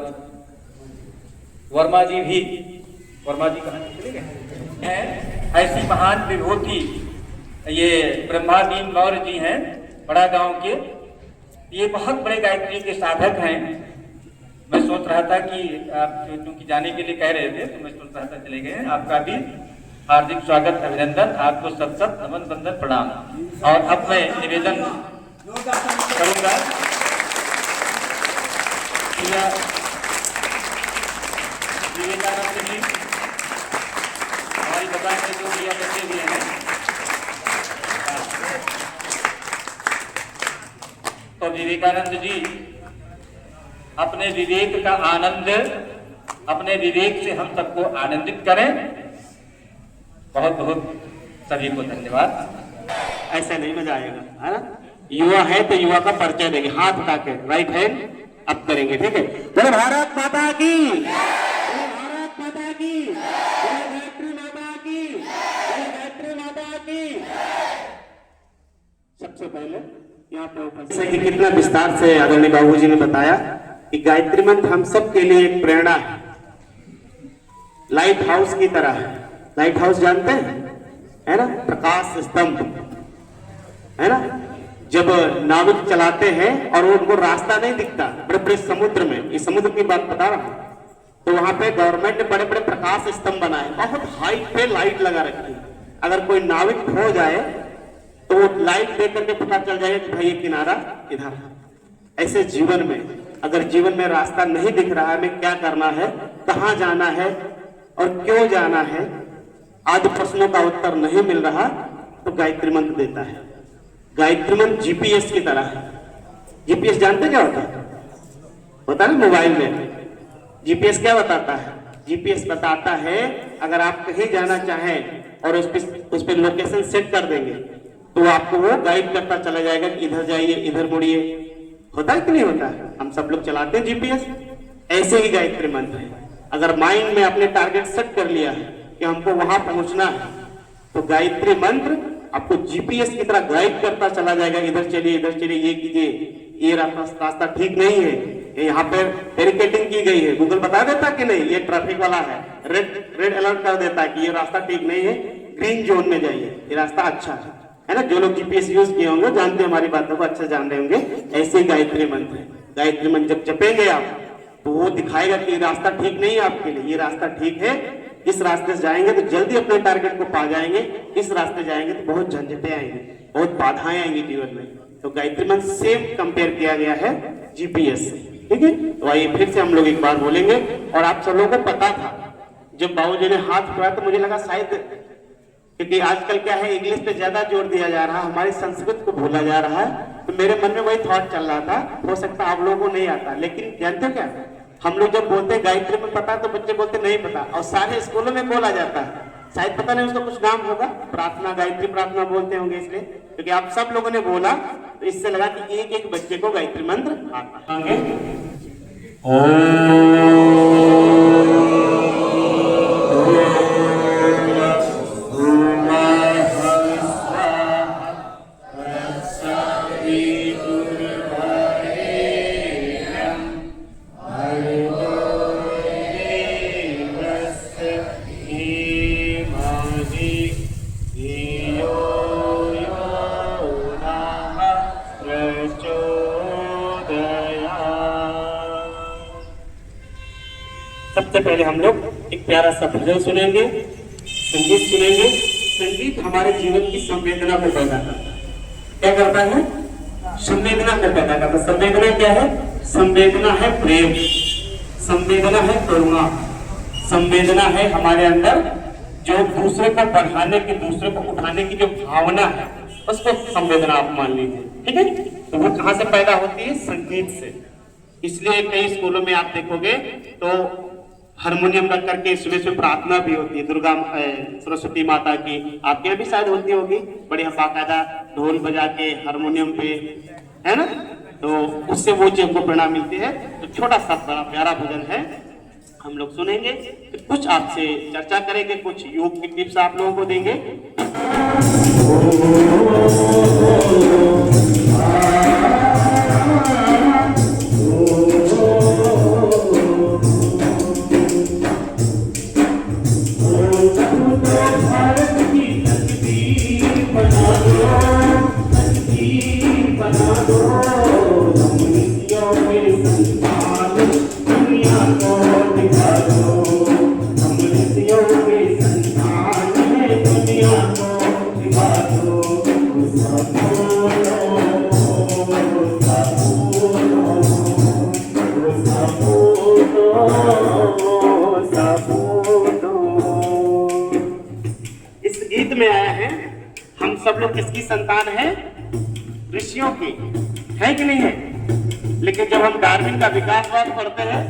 वर्मा जी कहाँ चले गए हैं, ऐसी महान विभूति ये ब्रह्मादीन मौर्य जी हैं, बड़ा गांव के, ये बहुत बड़े गायत्री के साधक हैं। मैं सोच रहा था कि आप क्योंकि जाने के लिए कह रहे थे, तो मैं सोच रहा था चले गए हैं। आपका भी हार्दिक स्वागत अभिनंदन, आपको सत सत नमन वंदन प्रणाम। और अब मैं निवेदन करूंगा विवेकानंद जी हमारी बता के जो दिया बच्चे दिए हैं, तो विवेकानंद जी अपने विवेक का आनंद, अपने विवेक से हम सबको आनंदित करें। बहुत बहुत सभी को धन्यवाद। ऐसा नहीं मजा आएगा, है ना। युवा है तो युवा का परिचय देंगे, हाथ उठा के, राइट हैंड अप करेंगे, ठीक है। बोले भारत माता की, बोले भारत माता की, बोले गायत्री माता की, बोले गायत्री माता की। सबसे पहले यहाँ पे जैसे कि कितना विस्तार से आदरणीय बाबू जी ने बताया कि गायत्री मंत्र हम सब के लिए एक प्रेरणा है, लाइट हाउस की तरह है। लाइट हाउस जानते हैं, है ना, प्रकाश स्तंभ, है ना। जब नाविक चलाते हैं और उनको रास्ता नहीं दिखता बड़े बड़े समुद्र में, इस समुद्र की बात बता रहा हूं, तो वहां पे गवर्नमेंट ने बड़े बड़े प्रकाश स्तंभ बनाए, बहुत हाइट पे लाइट लगा रखी है। अगर कोई नाविक खो जाए तो वो लाइट देख करके पता चल जाएगा कि भाई ये किनारा इधर है। ऐसे जीवन में अगर जीवन में रास्ता नहीं दिख रहा है, हमें क्या करना है, कहाँ जाना है और क्यों जाना है, आदि प्रश्नों का उत्तर नहीं मिल रहा, तो गायत्री मंत्र देता है। गायत्री मंत्र जीपीएस की तरह है। जीपीएस जानते क्या होता है? होता है ना मोबाइल में। जीपीएस क्या बताता है? जीपीएस बताता है अगर आप कहीं जाना चाहें और उस पर लोकेशन सेट कर देंगे तो आपको वो गाइड करता चला जाएगा कि इधर जाइए, इधर मुड़िए। होता है कि नहीं होता है? हम सब लोग चलाते हैं जीपीएस। ऐसे ही गायत्री मंत्र है। अगर माइंड में अपने टारगेट सेट कर लिया है कि हमको वहां पहुंचना है, तो गायत्री मंत्र आपको जीपीएस की तरह गाइड करता चला जाएगा, इधर चलिए, इधर चलिए, ये कीजिए, ये रास्ता ठीक नहीं है, यहाँ पे बैरिकेडिंग की गई है, गूगल बता देता कि नहीं ये ट्रैफिक वाला है, रेड अलर्ट कर देता कि ये रास्ता ठीक नहीं है, ग्रीन जोन में जाइए, ये रास्ता अच्छा है ना। जो लोग जीपीएस यूज किए होंगे जानते हैं, हमारी बातों को अच्छा जान रहे होंगे। ऐसे ही गायत्री मंत्र है, गायत्री मंत्र जब जपेंगे आप तो वो दिखाएगा कि रास्ता ठीक नहीं है आपके लिए, ये रास्ता ठीक है, इस रास्ते से जाएंगे तो जल्दी अपने टारगेट को पा जाएंगे, इस रास्ते जाएंगे तो बहुत झंझटें आएंगी, बहुत बाधाएं आएंगी जीवन में। तो गायत्री मंत्र सेम कंपेयर किया गया है जीपीएस से, ठीक है। तो आइए फिर से हम लोग एक बार बोलेंगे। और आप सब लोगों को पता था, जब बाबूजी ने हाथ उठाया तो मुझे लगा शायद, क्योंकि आजकल क्या है इंग्लिश पे ज्यादा जोर दिया जा रहा है, हमारी संस्कृत को भूला जा रहा है, तो मेरे मन में वही थॉट चल रहा था, हो सकता आप लोगों को नहीं आता। लेकिन जानते हो क्या, हम लोग जब बोलते हैं गायत्री में पता तो बच्चे बोलते नहीं पता, और सारे स्कूलों में बोला जाता है, शायद पता नहीं उसका कुछ नाम होगा, प्रार्थना, गायत्री प्रार्थना बोलते होंगे इसलिए, क्योंकि आप सब लोगों ने बोला तो इससे लगा कि एक एक बच्चे को गायत्री मंत्र आता है। सबसे पहले हम लोग एक प्यारा सा भजन सुनेंगे, संगीत सुनेंगे। संगीत हमारे जीवन की संवेदना को पैदा करता है। क्या करता है? संवेदना को पैदा करता है। संवेदना क्या है? संवेदना है प्रेम, संवेदना है करुणा, संवेदना है हमारे अंदर जो दूसरे को बढ़ाने की, दूसरे को उठाने की जो भावना है, उसको संवेदना आप मान लीजिए, ठीक है। तो वो कहाँ से पैदा होती है? संगीत से। इसलिए कई स्कूलों में आप देखोगे तो हारमोनियम रख करके इसमें प्रार्थना भी होती है, दुर्गा सरस्वती माता की, आपके यहाँ भी शायद होती होगी, बढ़िया बाकायदा ढोल बजा के हारमोनियम पे, है ना। तो उससे वो चीज को प्रेरणा मिलती है। तो छोटा सा बड़ा प्यारा भजन है, हम लोग सुनेंगे, तो कुछ आपसे चर्चा करेंगे, कुछ योग की टिप्स आप लोगों को देंगे। इस गीत में आया है, हम सब लोग किसकी संतान है? ऋषियों की, है कि नहीं है? लेकिन जब हम डार्विन का विकासवाद पढ़ते हैं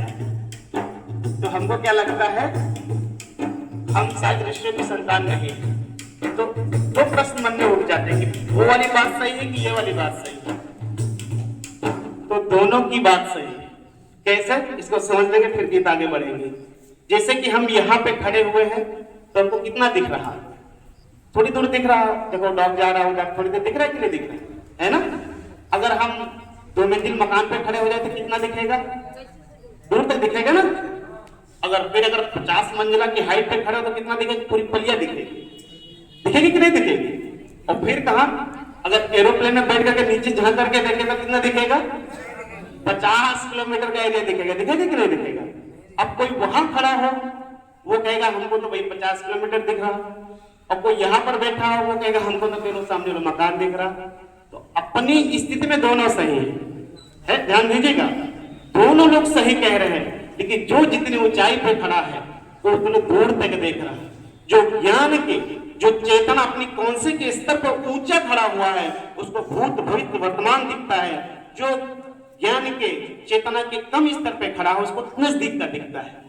तो हमको क्या लगता है? हम शायद ऋषियों की संतान नहीं है। तो दो प्रश्न मन में उठ जाते हैं कि वो वाली बात सही है कि ये वाली बात सही है। तो दोनों की बात सही है। कैसे? इसको समझ लेंगे फिर गीत आगे बढ़ेंगे। जैसे कि हम यहाँ पे खड़े हुए हैं तो हमको कितना दिख रहा है? थोड़ी दूर दिख रहा है, देखो डॉग जा रहा होगा, थोड़ी देर दिख रहा है कि नहीं दिख रहा है ना। अगर हम 2 मंजिल मकान पे खड़े हो जाए तो कितना दिखेगा? दूर तक दिखेगा ना। अगर 50 मंजिला की हाइट पे खड़े हो तो कितना दिखेगा? पूरी पलिया दिखेगी, दिखेगी कि नहीं दिखेगी। और फिर कहा, अगर एरोप्लेन में बैठ करके नीचे झांक करके देखे तो कितना दिखेगा? 50 किलोमीटर का एरिया दिखेगा, दिखेगा कि नहीं दिखेगा। अब कोई वहां खड़ा हो, वो कहेगा हमको तो भाई 50 किलोमीटर दिख रहा, और कोई यहाँ पर बैठा हो वो कहेगा हमको तो केवल सामने मकान दिख रहा। तो अपनी स्थिति में दोनों सही है, ध्यान दीजिएगा, दोनों लोग सही कह रहे हैं। लेकिन जो जितनी ऊंचाई पे खड़ा है वो उतने दूर तक देख रहा है। जो ज्ञान के, जो चेतना अपनी कौनसे के स्तर पर ऊंचा खड़ा हुआ है उसको भूत भविष्य वर्तमान दिखता है। जो ज्ञान के, चेतना के कम स्तर पे खड़ा है उसको नजदीक का दिखता है।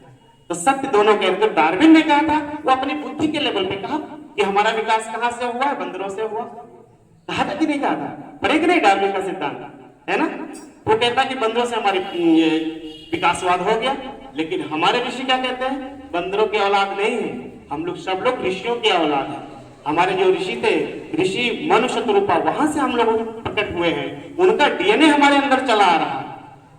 तो सत्य दोनों के अंदर। डार्विन ने कहा था, वो अपनी बुद्धि के लेवल पे कहा कि हमारा विकास कहां से हुआ है? बंदरों से हुआ। कहा था कि नहीं कहा था? पढ़े कि नहीं डार्विन का सिद्धांत, है ना। वो कहता कि बंदरों से हमारी विकासवाद हो गया। लेकिन हमारे ऋषि क्या कहते हैं, बंदरों की औलाद नहीं है, हम लोग सब लोग ऋषियों की औलाद है। हमारे जो ऋषि थे, ऋषि मनुष्य रूपा, वहां से हम लोग प्रकट हुए हैं, उनका डीएनए हमारे अंदर चला आ रहा।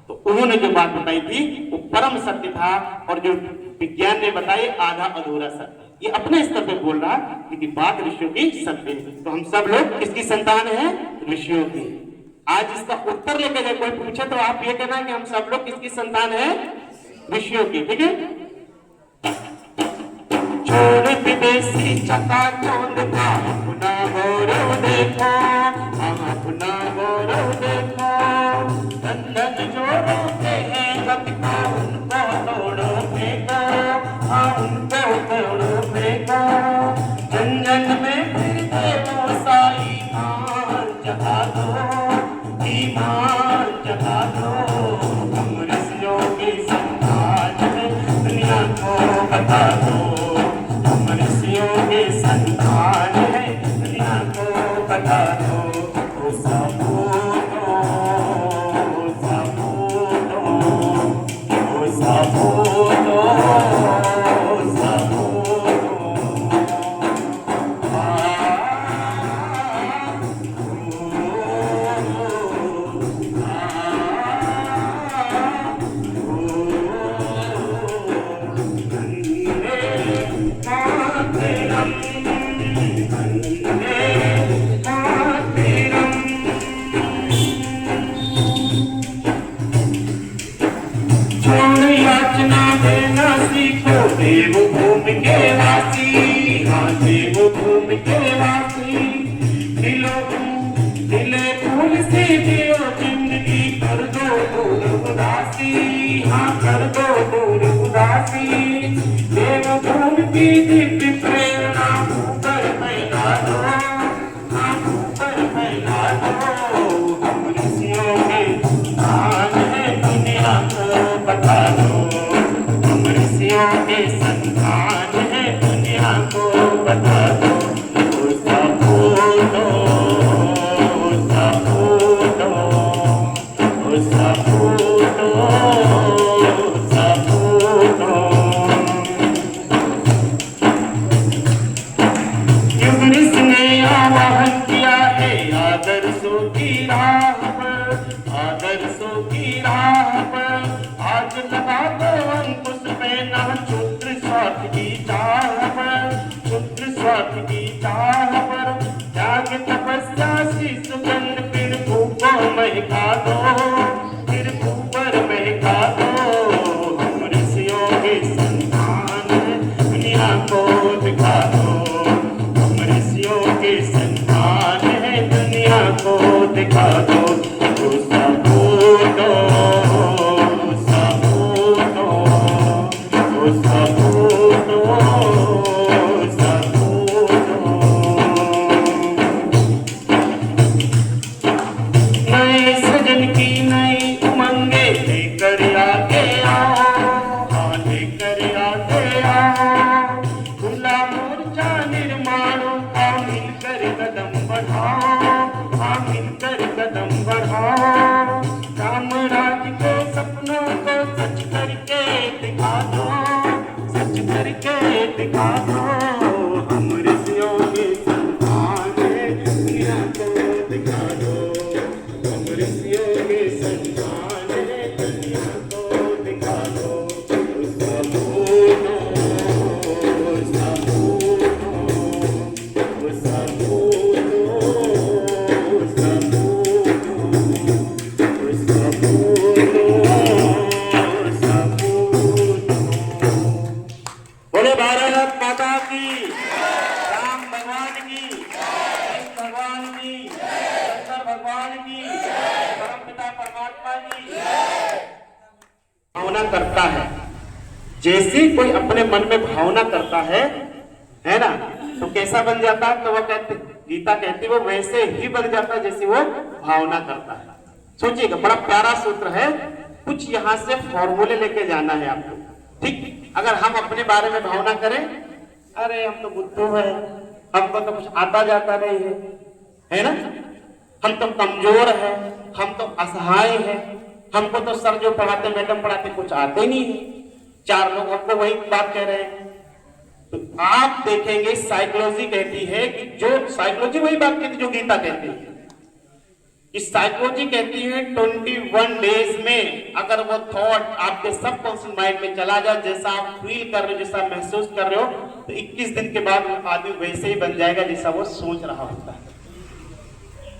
तो उन्होंने जो बात बताई थी वो परम सत्य था, और जो विज्ञान ने बताई आधा अधूरा सत्य। ये अपने स्तर पे बोल रहा, लेकिन बात ऋषियों की सत्य है। तो हम सब लोग किसकी संतान है, ऋषियों की। आज इसका उत्तर लेकर जाए, कोई पूछे तो आप ये कहना कि हम सब लोग किसकी संतान है, ऋषियों की। ठीक है, छोड़ विदेशी चकाचौंध का अपना गौरव देखो, हम अपना गौरव देखो। चंदन जो रोते हैं जग का, उनको तोड़ो फेंको, हाँ उनको तोड़ो फेंको। जंजन में फिरते वो साई ईमान जगा दो, ईमान जगा दो। हम ऋषियों की संतान है, दुनिया को बता दो। हम ऋषियों की संतान है, दुनिया को बता दो। ओ सपूतो, ओ सपूतो, ओ सपूतो, ओ सपूतो। छोड़ याचना देना सीखो, देव भूमि के वासी, हाँ देव भूमि के वासी। दिले फूल से जियो जिंदगी, कर दो दूर उदासी, हाँ कर दो दूर उदासी। देव भूमि की दिव्य प्रेरणा ऊपर फैला दो, हाँ ऊपर फैला दो। हम ऋषियों के संतान है, दुनिया को बता दो। हम ऋषियों के संतान है, दुनिया को बता दो। ओ सपूतो, ओ सपूतो, ओ सपूतो, ओ सपूतो। युग ऋषि ने आवाहन किया है आदर्शों की राह पर, आदर्शों की राह पर। आज लगा दो अंकुश पे ना क्षुद्र स्वार्थ की चाह पर, क्षुद्र स्वार्थ की चाह पर। त्याग तपस्या शीश सुगंध, फिर भूखो महका दो, फिर ऊपर महका दो। हम ऋषियों के संतान है, दुनिया को दिखा दो। हम ऋषियों के संतान है, दुनिया को दिखा दो। ओ सपूतो, ओ सपूतो, ओ सपूतो, ओ सपूतो। नए सृजन की नई उमंगे लेकर आगे आओ, हाँ लेकर आगे आओ। खुला मोर्चा निर्माणों का मिलकर कदम बढ़ाओ, हाँ मिलकर कदम बढ़ाओ। साम्राज्य के सपनों को सच करके दिखा दो, सच करके दिखा दो। हम ऋषियों के संतान है, दुनिया को दिखा दो। हम ऋषियों के संतान है, दुनिया को दिखा दो। ओ सपूतो, ओ सपूतो, ओ सपूतो, ओ सपूतो, ओ सपूतो, ओ सपूतो। बोले भारत माता की, राम भगवान की, कृष्ण भगवान की, शंकर भगवान की, परमपिता परमात्मा की। भावना करता है, जैसे कोई अपने मन में भावना करता है ना, तो कैसा बन जाता है? तो वो कहते, गीता कहती वो वैसे ही बन जाता है जैसे वो भावना करता है। सोचिएगा, बड़ा प्यारा सूत्र है, कुछ यहाँ से फॉर्मूले लेके जाना है आपको। ठीक, अगर हम अपने बारे में भावना करें, अरे हम तो बुद्धू है, हमको तो कुछ आता जाता नहीं है ना, हम तो कमजोर है, हम तो असहाय है, हमको तो सर जो पढ़ाते मैडम पढ़ाते कुछ आते नहीं है, चार लोग हमको वही बात कह रहे हैं। तो आप देखेंगे साइकोलॉजी कहती है कि जो साइकोलॉजी वही बात कहती है जो गीता कहती है। इस साइकोलॉजी कहती है 21 डेज में अगर वो थॉट आपके सबकॉन्शियस माइंड में चला जाए, जैसा आप फील कर रहे हो, जैसा महसूस कर रहे हो, तो 21 दिन के बाद वो आदमी वैसे ही बन जाएगा जैसा वो सोच रहा होता है।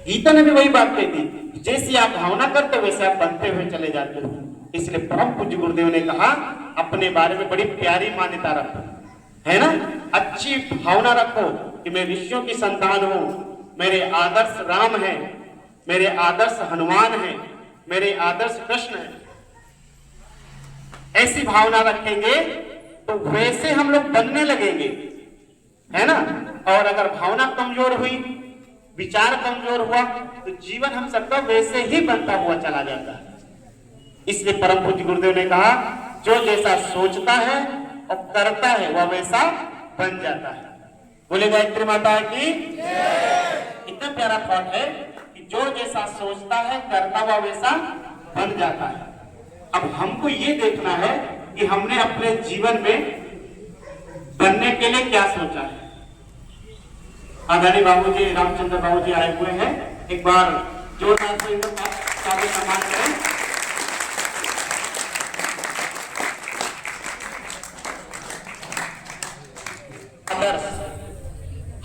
गीता ने भी वही बात कही थी, जैसी आप भावना करते हो वैसे आप बनते हुए चले जाते हो। इसलिए परम पूज्य गुरुदेव ने कहा अपने बारे में बड़ी प्यारी मान्यता रखो, है ना, अच्छी भावना रखो कि मैं ऋषियों की संतान हूं, मेरे आदर्श राम है, मेरे आदर्श हनुमान है, मेरे आदर्श कृष्ण है। ऐसी भावना रखेंगे तो वैसे हम लोग बनने लगेंगे, है ना। और अगर भावना कमजोर हुई, विचार कमजोर हुआ, तो जीवन हम सबका वैसे ही बनता हुआ चला जाता है। इसलिए परम पूज्य गुरुदेव ने कहा जो जैसा सोचता है और करता है वह वैसा बन जाता है। बोले गायत्री माता की। इतना प्यारा थॉट है कि जो जैसा सोचता है करता हुआ वैसा बन जाता है। अब हमको ये देखना है कि हमने अपने जीवन में बनने के लिए क्या सोचा है। आदरणीय बाबूजी रामचंद्र बाबूजी आए हुए हैं, एक बार जोरदार से इनका स्वागत सम्मान करें।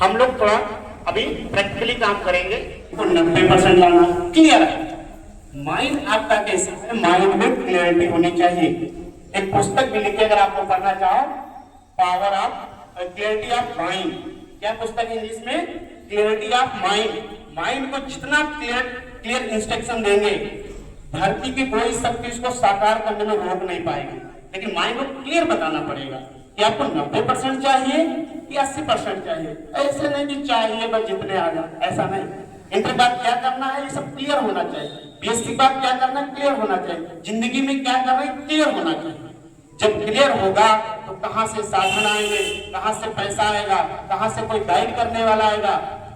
हम लोग थोड़ा अभी प्रैक्टिकली काम करेंगे, तो 90% लाना क्लियर है। माइंड आपका कैसे है, माइंड में क्लियरिटी होनी चाहिए। एक पुस्तक भी लिखे अगर आपको पढ़ना चाहो, power of clarity of mind. क्या पुस्तक है इंग्लिश में? Clarity of mind. माइंड को जितना क्लियर इंस्ट्रक्शन देंगे, धरती की कोई शक्ति उसको साकार करने में रोक नहीं पाएगी। लेकिन माइंड को क्लियर बताना पड़ेगा कि आपको 90% चाहिए या 80% चाहिए। ऐसे नहीं कि चाहिए बस जितने आ जाए, ऐसा नहीं। इंटर बात क्या करना है ये सब क्लियर होना चाहिए। बेसिक बात क्या करना है क्लियर होना चाहिए। जिंदगी में क्या करना है क्लियर होना चाहिए। जब क्लियर होगा तो कहां से साधन आएंगे, कहां से पैसा आएगा, कहां से कोई गाइड करने वाला आएगा,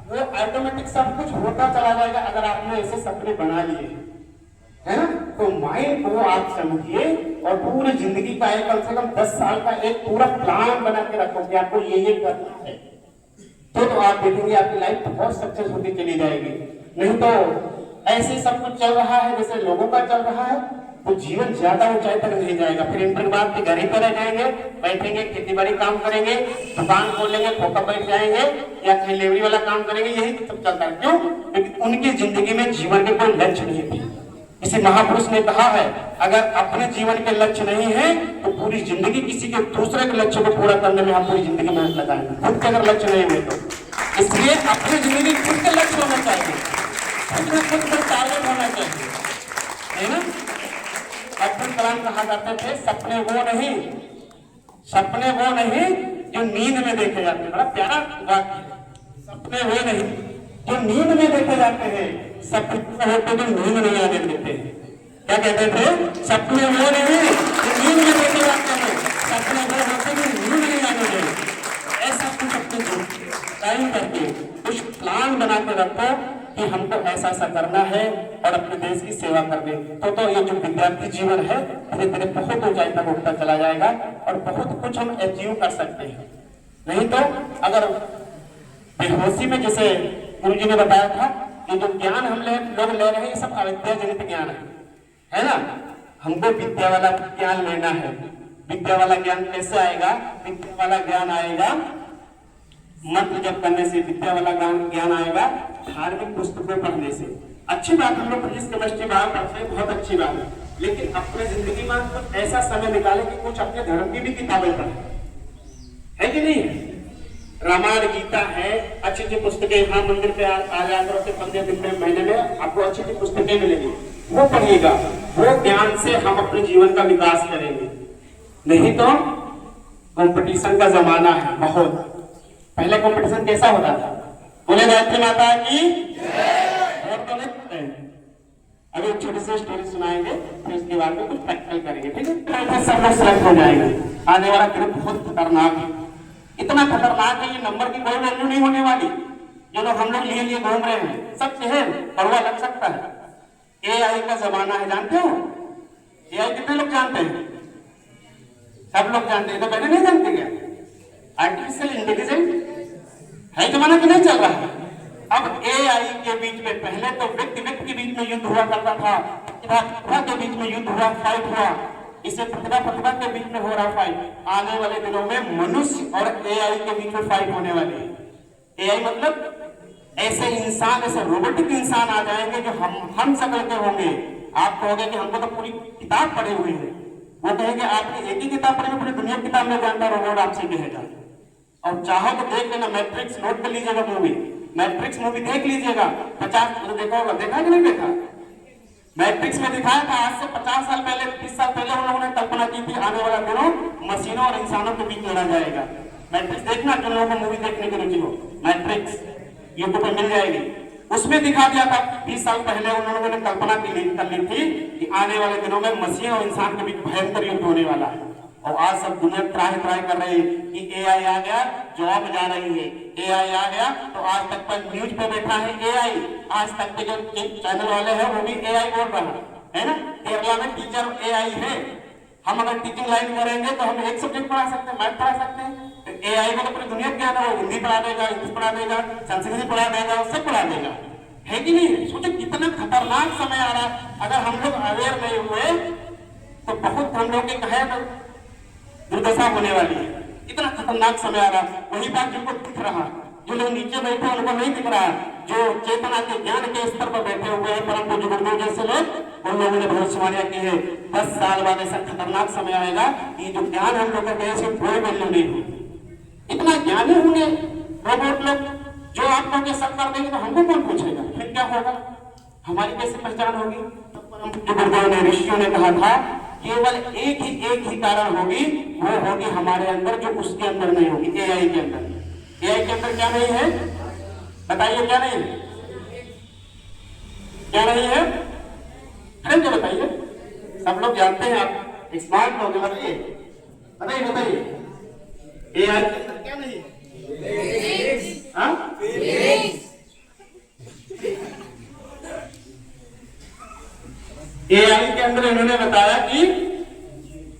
वो ऑटोमेटिक सब कुछ होता चला जाएगा अगर आपने ऐसे सपने बना लिए, है ना। तो माइंड को आप समझिए और पूरी जिंदगी का एक कम से कम 10 साल का एक पूरा प्लान बना के रखो कि आपको ये करना है। तो आप देखेंगे आपकी लाइफ बहुत सक्सेस होती चली जाएगी। नहीं तो ऐसे सब कुछ चल रहा है जैसे लोगों का चल रहा है, वो जीवन ज्यादा ऊंचाई तक नहीं जाएगा। फिर इंटर बाद के घर ही पर रह जाएंगे, बैठेंगे, खेती बाड़ी काम करेंगे, दुकान खोलेंगे, खोखा बैठ जाएंगे या डिलीवरी वाला काम करेंगे, यही सब चलता है। क्यों? क्योंकि उनकी जिंदगी में जीवन के कोई लक्ष्य नहीं थे। इसी महापुरुष ने कहा है अगर अपने जीवन के लक्ष्य नहीं है तो पूरी जिंदगी किसी के दूसरे के लक्ष्य को पूरा करने में हम पूरी जिंदगी मेहनत लगाएंगे, खुद के अगर लक्ष्य नहीं हुए तो। इसलिए अपनी जिंदगी खुद के लक्ष्य होना चाहिए, खुद को टारगेट होना चाहिए, है ना। अब्दुल कलाम कहा करते थे सपने वो नहीं जो नींद में देखे जाते हैं। बड़ा प्यारा वाक्य है। सपने वो नहीं जो नींद में देखे जाते हैं, सपने होते जो नींद नहीं आने देते। क्या कहते थे? सपने वो नहीं जो नींद में देखे जाते हैं, सपने वो होते जो नींद नहीं आने देते। ऐसा कुछ अपने टाइम करके कुछ प्लान बना के रखो कि हमको ऐसा ऐसा करना है और अपने देश की सेवा करनी। तो ये जो विद्यार्थी जीवन है धीरे धीरे बहुत ऊंचाई तक उठता चला जाएगा और बहुत कुछ हम अचीव कर सकते हैं। नहीं तो अगर बेहोशी में, जैसे गुरु जी ने बताया था कि जो ज्ञान हम लोग ले रहे हैं ये सब अविद्या जनित ज्ञान है ना। हमको विद्या वाला ज्ञान लेना है। विद्या वाला ज्ञान कैसे आएगा? विद्या वाला ज्ञान आएगा मंत्र जप करने से। विद्या वाला ज्ञान आएगा धार्मिक पुस्तकों पढ़ने से। अच्छी बात, हम लोग फिजिक्स केमिस्ट्री बाहर पढ़ते हैं, बहुत अच्छी बात है। लेकिन अपने जिंदगी में कुछ ऐसा समय निकाले कि कुछ अपने धर्म की भी किताबें पढ़े, है कि नहीं है। रामायण गीता है, अच्छी अच्छी पुस्तकें। यहाँ मंदिर पे आ जाकर 15 दिन में, महीने में आपको अच्छी अच्छी पुस्तकें मिलेंगी, वो पढ़िएगा। वो ज्ञान से हम अपने जीवन का विकास करेंगे। नहीं तो कंपटीशन का जमाना है बहुत। पहले कंपटीशन कैसा होता था? बोले गायत्री माता की। अभी एक छोटी सी स्टोरी सुनाएंगे, फिर उसके बाद में कुछ प्रैक्टिकल करेंगे, ठीक है। सब लोग सेलेक्ट हो जाएंगे। आने वाला ग्रुप बहुत खतरनाक है, इतना खतरनाक है ये नंबर की कोई वैल्यू नहीं होने वाली। जो लोग हम लोग लिए घूम रहे हैं सब चेहरे कड़वा लग सकता है। AI का जमाना है, जानते हो AI? कितने लोग जानते हैं? सब लोग जानते हैं, तो पहले नहीं जानते क्या? आर्टिफिशियल इंटेलिजेंस है जमाना कि नहीं चल रहा है? अब एआई के बीच में पहले तो व्यक्ति व्यक्ति के बीच में युद्ध हुआ करता था, प्रतिभा के बीच में युद्ध हुआ, फाइट हुआ, इसे प्रतिभा के बीच में हो रहा फाइट। आने वाले दिनों में मनुष्य और एआई के बीच में फाइट होने वाली है। एआई मतलब ऐसे इंसान, ऐसे रोबोटिक इंसान आ जाएंगे जो हम शक्ल के होंगे। आप कहोगे कि हमको तो पूरी किताब पढ़े हुए हैं, वो कहेंगे आपने एक ही किताब पढ़ी, पूरी दुनिया की किताब में जानता रोबोट आपसे कहेगा। और चाहो तो देख लेना, मैट्रिक्स नोट कर लीजिएगा, मूवी मैट्रिक्स मूवी देख लीजिएगा। 50 देखा होगा, देखा कि नहीं देखा? मैट्रिक्स में दिखाया था आज से 50 साल पहले, 30 साल पहले उन लोगों ने कल्पना की थी आने वाला दिनों मशीनों और इंसानों के बीच लड़ा जाएगा। मैट्रिक्स देखना, जिन लोगों को मूवी देखने की रुचि हो, मैट्रिक्स यूट्यूब पर मिल जाएगी। उसमें दिखा दिया था 20 साल पहले उन लोगों ने कल्पना कर ली थी कि आने वाले दिनों में मशीन और इंसान के बीच भयंकर युद्ध होने वाला है। और आज सब दुनिया ट्राई कर रही है कि एआई आ गया, जॉब जा रही है, एआई आ गया। तो आज तक पर न्यूज पे बैठा है एआई, आज तक के जो चैनल वाले हैं वो भी एआई बोल रहा है ना। केरला में टीचर एआई है। हम अगर टीचिंग लाइन करेंगे तो हम एक सब्जेक्ट पढ़ा सकते हैं, मैथ पढ़ा सकते हैं। तो एआई को तो पूरी दुनिया ज्ञान है, वो हिंदी पढ़ा देगा, इंग्लिश पढ़ा देगा, संस्कृत पढ़ा देगा, सब पढ़ा देगा, है कि नहीं? सोचो कितना खतरनाक समय आ रहा है। अगर हम लोग अवेयर नहीं हुए तो बहुत हम लोग के कहे तो दुर्दशा होने वाली है। इतना खतरनाक समय आ रहा। वही बात जिनको दिख रहा, जो लोग नीचे बैठे उनको नहीं दिख रहा, जो चेतना के ज्ञान के स्तर पर बैठे हुए हैं परम पूज्य गुरुदेव जैसे लोग, उन लोगों ने भविष्यवाणियां की है 10 साल बाद ऐसा खतरनाक समय आएगा कि जो ज्ञान हम लोग का कोई वैल्यू नहीं होगी। इतना ज्ञानी होंगे रोबोट लोग, जो आप लोग ये सब कर देंगे तो हमको कौन पूछेगा? फिर क्या होगा? हमारी कैसे पहचान होगी? परम पूज्य गुरुदेव ने, ऋषियों ने कहा था केवल एक ही कारण होगी, वो होगी हमारे अंदर जो उसके अंदर नहीं होगी, एआई के अंदर। एआई के अंदर क्या नहीं है? बताइए क्या नहीं है? क्या नहीं है? अरे क्या बताइए, सब लोग जानते हैं, आप स्मार्ट लोग, बताइए बताइए बताइए। एआई के अंदर क्या नहीं है? एआई के अंदर इन्होंने बताया कि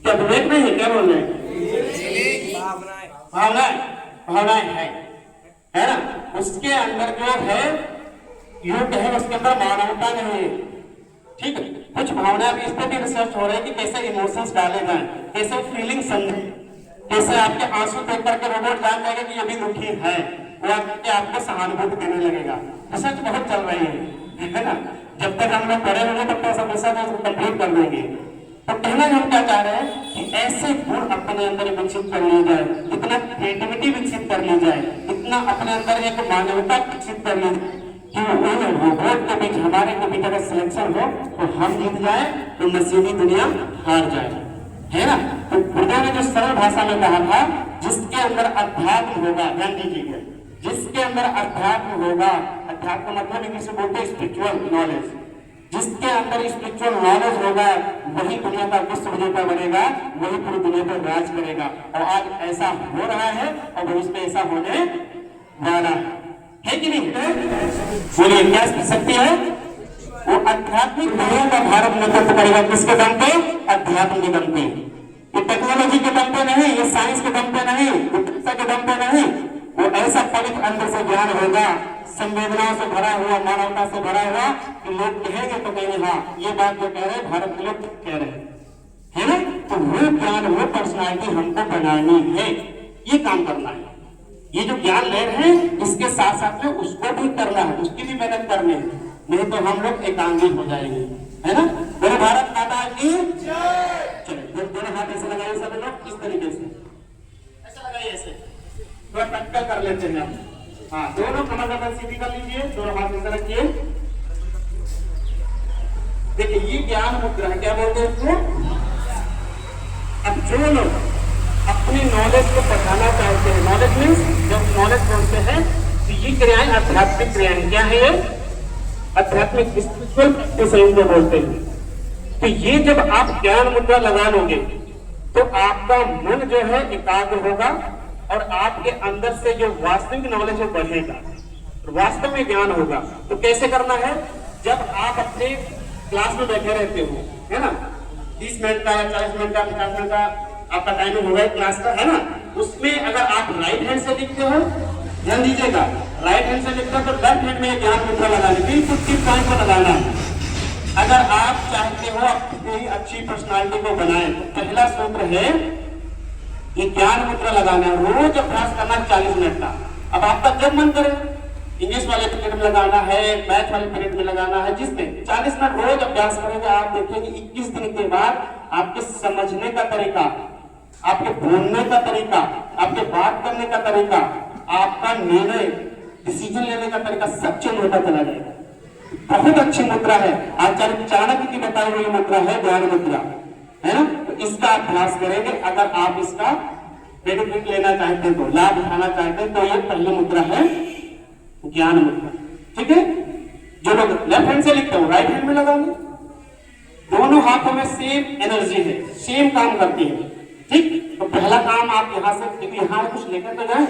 क्या विवेक नहीं है? क्या बोल रहे हैं? भावनाएं है ना। उसके अंदर जो है योग है, उसके अंदर मानवता नहीं है। ठीक है, कुछ भावनाएं अभी इस पर भी रिसर्च हो रही है कि कैसे इमोशंस डाले जाएं, कैसे फीलिंग समझे, कैसे आपके आंसू देख करके रोबोट जान जाएगा कि ये भी दुखी है, वो आपको सहानुभूति देने लगेगा। रिसर्च बहुत चल रही है ना। जब तक हम लोग पढ़े होंगे तब तक समस्या को कंप्लीट कर देंगे। तो कहना हम क्या चाह रहे हैं कि ऐसे गुण अपने अंदर विकसित कर ली जाए, इतना क्रिएटिविटी विकसित कर ली जाए, इतना अपने अंदर एक मानवता विकसित कर ली कि रोबोट के बीच हमारे के बीच अगर सिलेक्शन हो तो हम जीत जाए, तो मशीनी दुनिया हार जाए, है ना। तो गुरुदेव ने जो सरल भाषा में कहा था, जिसके अंदर अध्यात्म होगा, ध्यान दीजिएगा, जिसके अंदर अध्यात्म होगा, अध्यात्म मतलब इंग्लिश में बोलते हैं स्पिरिचुअल नॉलेज, जिसके अंदर स्पिरिचुअल नॉलेज होगा वही दुनिया का विश्व विजेता बनेगा, वही पूरी दुनिया पर राज करेगा। और आज ऐसा हो रहा है और भविष्य में ऐसा होने वाला है कि नहीं? बोलिए क्या शक्ति है? वो आध्यात्मिक दुनिया का भारत नेतृत्व करेगा। किसके दम पे? अध्यात्म के दम पे। ये टेक्नोलॉजी के दम पे नहीं, ये साइंस के दम पे नहीं, विज्ञान के दम पे नहीं। वो ऐसा पवित्र अंदर से ज्ञान होगा, संवेदनाओं से भरा हुआ, मानवता से भरा हुआ, कि लोग कहेंगे तो कहेंगे हाँ ये बात जो कह रहे हैं भारत के लोग कह रहे हैं, है ना। तो वो ज्ञान, वो पर्सनालिटी हमको बनानी है, ये काम करना है। ये जो ज्ञान ले रहे हैं इसके साथ साथ में उसको भी करना है, उसकी भी मेहनत करनी है, नहीं तो हम लोग एकांगी हो जाएंगे, है ना। मेरे भारत माता की जय। चलिए दोनों हाथ ऐसे लगाइए सब लोग, इस तरीके से ऐसा लगाइए, ऐसे थोड़ा टक्कर कर लेते हैं हम। हाँ, दोनों कमर गर्दन सीधी कर लीजिए, दोनों हाथ ऐसे रखिए। देखिए ये ज्ञान मुद्रा है, क्या बोलते हैं इसको? अब जो लोग अपनी नॉलेज को बढ़ाना चाहते हैं, नॉलेज मीन्स जब नॉलेज बोलते हैं तो ये क्रियाएं आध्यात्मिक क्रियाएं, क्या है ये? आध्यात्मिक स्पिरिचुअल प्रैक्टिस इनको बोलते हैं। तो ये जब आप ज्ञान मुद्रा लगा लोगे तो आपका मन जो है एकाग्र होगा और आपके अंदर से जो वास्तविक नॉलेज है बढ़ेगा, वास्तव में ज्ञान होगा। तो कैसे करना है? जब आप अपने क्लास में बैठे रहते हो, है ना, 30 मिनट का या 40 मिनट का, 50 मिनट का आपका टाइमिंग होगा क्लास का, है ना। उसमें अगर आप राइट हैंड से लिखते हो, ध्यान दीजिएगा, राइट हैंड से लिखते हो तो लेफ्ट हैंड में ज्ञान मुद्रा लगानी, बिल्कुल टिप पॉइंट पर लगाना है। अगर आप चाहते हो अपनी अच्छी पर्सनालिटी को बनाए तो पहला सूत्र है ये ज्ञान मुद्रा लगाना है। रोज अभ्यास करना 40 मिनट का। अब आपका जब मन करे, इंग्लिश वाले पीरियड में लगाना है, मैथ वाले पीरियड में लगाना है, जिसमें 40 मिनट रोज अभ्यास करेंगे, आप देखेंगे 21 दिन के बाद आपके समझने का तरीका, आपके बोलने का तरीका, आपके बात करने का तरीका, आपका निर्णय डिसीजन लेने का तरीका सब चेंज होता चला जाएगा। बहुत अच्छी मुद्रा है, आचार्य चाणक्य की बताई हुई मुद्रा है ज्ञान मुद्रा, है ना। तो इसका अभ्यास करेंगे। अगर आप इसका बेनिफिट लेना चाहते हैं तो, लाभ उठाना चाहते हैं तो ये पहली मुद्रा है ज्ञान मुद्रा, ठीक है। जो लोग लेफ्ट हैंड से लिखते हो राइट हैंड में लगा लो, दोनों हाथों में सेम एनर्जी है, सेम काम करती है, ठीक। तो पहला काम आप यहाँ से, क्योंकि यहाँ कुछ लेकर तो जाए,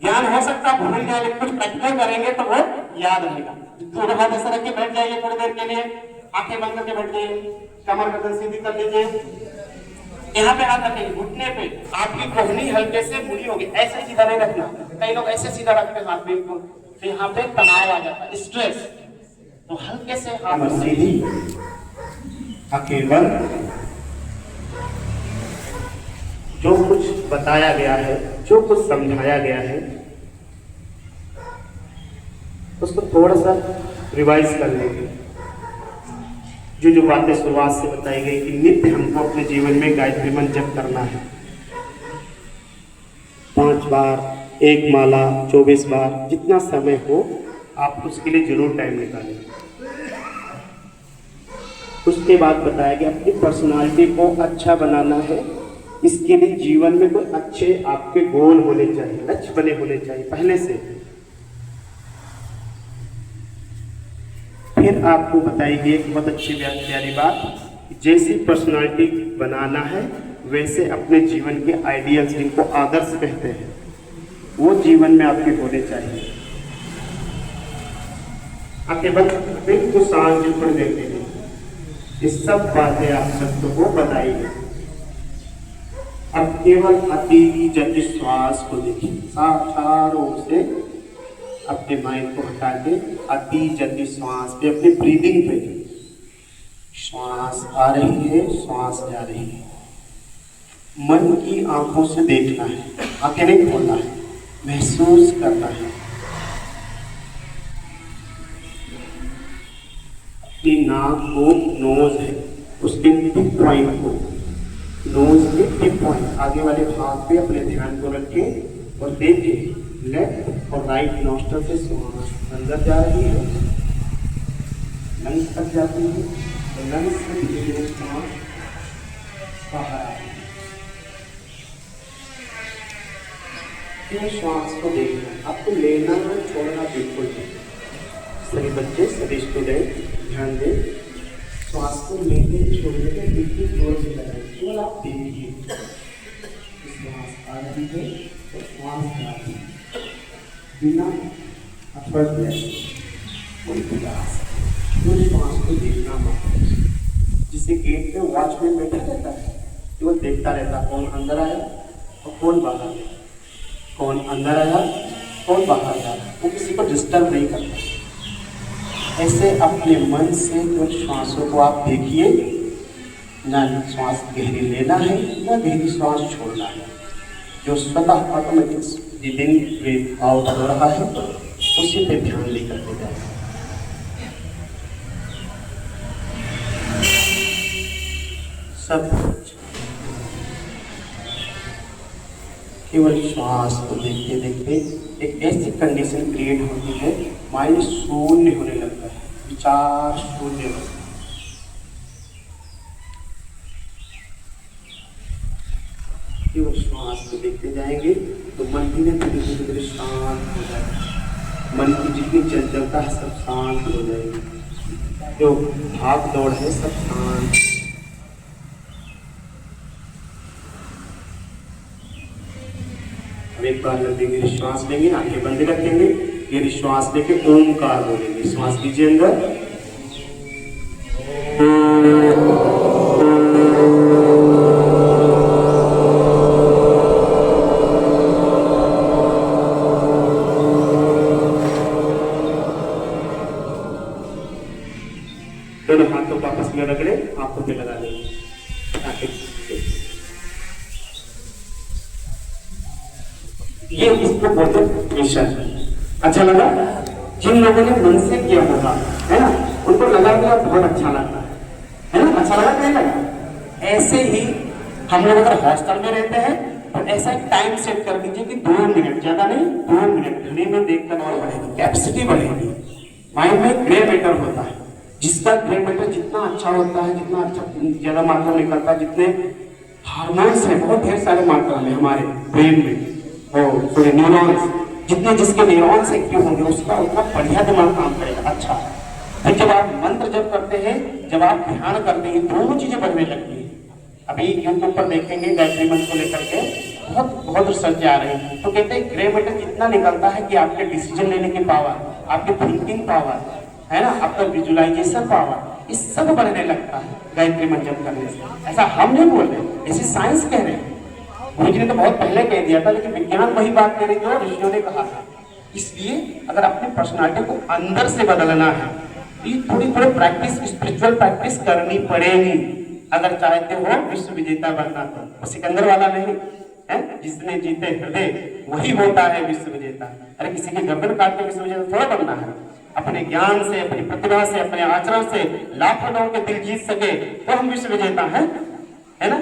ज्ञान हो सकता है भूल जाए, लेकिन कुछ प्रैक्टिकल करेंगे तो वो याद रहेगा। थोड़ा हाथ ऐसा रख के बैठ जाइए, थोड़ी देर के लिए आंखें बंद करके बैठ जाइए, कमर गर्दन सीधी कर लीजिए, यहाँ पे हाथ रखेंगे, घुटने पे आपकी कोहनी हल्के से मुड़ी होगी, ऐसे सीधा नहीं रखना। कई लोग ऐसे सीधा रखते हैं हाथ बिल्कुल, तो यहाँ पे तनाव आ जाता है, स्ट्रेस। तो हल्के से हाथ सीधी, केवल जो कुछ बताया गया है, जो कुछ समझाया गया है, उसको थोड़ा सा रिवाइज कर लेंगे। जो बातें शुरुआत से बताई गई कि नित्य हमको अपने जीवन में गायत्री मंत्र जप करना है, 5 बार, 1 माला, 24 बार, जितना समय हो आप उसके लिए जरूर टाइम निकालें। उसके बाद बताया गया अपनी पर्सनालिटी को अच्छा बनाना है, इसके लिए जीवन में कोई अच्छे आपके गोल होने चाहिए, लक्ष्य बने होने चाहिए पहले से। फिर आपको बताएगी एक बहुत अच्छी प्यारी बात, जैसी पर्सनालिटी बनाना है वैसे अपने जीवन के आइडियल्स, जिनको आदर्श कहते हैं, वो जीवन में आपके होने चाहिए। आपके बस बिल्कुल शांत पर देखते हैं, ये सब बातें आप सबको बताइए। अब केवल अति जति श्वास को देखिए, चारों ओर से अपने माइंड को हटा के अति जति श्वास पे, अपने ब्रीदिंग पे, श्वास आ रही है, श्वास जा रही है। मन की आंखों से देखना है, आंखें नहीं खोलना है, महसूस करना है। अपनी नाक को, नोज है उसके टिप पॉइंट को, नोज के टिप पॉइंट आगे वाले भाग पे अपने ध्यान को रखें और देखें लेफ्ट और राइट नोस्ट्रल से श्वास अंदर जा रही है, लंग्स तक जाती है, तो लंग्स से धीरे श्वास बाहर आ रही है। फिर श्वास को देखना, आपको लेना है, छोड़ना बिल्कुल नहीं। सभी बच्चे, सभी स्टूडेंट ध्यान दें, श्वास को लेने छोड़ने के बिल्कुल जोर से लगाएं, केवल आप देखिए श्वास आ रही है तो श्वास जा रही है, बिना एफर्ट कोई प्रयास, केवल श्वास को देखना मात्र। जिसे गेट पे वॉचमैन बैठा रहता है, केवल देखता रहता कौन अंदर आया और कौन बाहर गया, कौन अंदर आया कौन बाहर जा रहा, वो किसी को डिस्टर्ब नहीं करता। ऐसे अपने मन से केवल श्वासों को आप देखिए, ना श्वास गहरी लेना है ना गहरी श्वास छोड़ना है, जो स्वतः ऑटोमेटिक ब्रीदिंग ब्रीथ आउट हो रहा है उसी पे ध्यान लेकर के जाए। सब केवल श्वास को देखते देखते एक ऐसी कंडीशन क्रिएट होती है, माइंड शून्य होने लगता है, विचार शून्य होता है। केवल श्वास को देखते जाएंगे तो मन धीरे धीरे धीरे शांत हो जाएगा, मन की जितनी चंचलता है सब शांत हो जाएगी, जो भाग दौड़ है सब शांत। एक बार लंबी श्वास लेंगे, आंखें बंद रखेंगे, गहरी श्वास लेके ओमकार बोलेंगे। श्वास लीजिए अंदर, दोनों हाथों को आपस में रगड़े, हाथों पे लगा देंगे। ये इसको बोलते हैं मिशन। अच्छा लगा? जिन लोगों ने मन से किया होगा, है ना, उनको लगा कि बहुत अच्छा लगता है ना? अच्छा लगा नहीं लगा? ऐसे ही हम लोग अगर हॉस्टल में रहते हैं तो ऐसा एक टाइम सेट कर दीजिए कि 2 मिनट, ज्यादा नहीं, 2 मिनट घड़ी में देखकर और बढ़ेगी, कैपेसिटी बढ़ेगी। माइंड में ग्रे मैटर होता है, जिसका ग्रे मैटर जितना अच्छा होता है, जितना अच्छा ज्यादा मात्रा में निकलता है, जितने हार्मोन्स है बहुत ढेर सारे मात्रा में हमारे ब्रेन में, और न्यूरॉन्स, जितने जिसके न्यूरॉन्स एक्टिव होंगे उसका उतना बढ़िया दिमाग काम करेगा। अच्छा, फिर जब आप मंत्र जप करते हैं, जब आप ध्यान करते हैं, दोनों चीजें बढ़ने लगती है। अभी यूट्यूब पर देखेंगे गायत्री मंत्र को लेकर के बहुत रिसर्च आ रही है, तो कहते हैं ग्रे मैटर जितना निकलता है कि आपके डिसीजन लेने की पावर, आपकी थिंकिंग पावर, है ना, आपका विजुअलाइजेशन पावर, इस सब बढ़ने लगता है गायत्री मंत्र जप करने से। ऐसा हम नहीं बोल रहे, ऐसी साइंस कह रहे हैं। गुरुजी ने तो बहुत पहले कह दिया था, लेकिन विज्ञान वही बात कह रही जो ऋषियों ने कहा था। इसलिए अगर अपनी पर्सनालिटी को अंदर से बदलना है तो ये थोड़ी प्रैक्टिस, स्पिरिचुअल प्रैक्टिस करनी पड़ेगी। अगर चाहते हो विश्व विजेता बनना तो सिकंदर वाला नहीं है, जिसने जीते हृदय वही होता है विश्व विजेता। अरे किसी के गर्दन काट के विश्व विजेता थोड़ा बनना है। अपने ज्ञान से, अपनी प्रतिभा से, अपने आचरण से लाखों लोगों के दिल जीत सके तो हम विश्व विजेता हैं, है ना?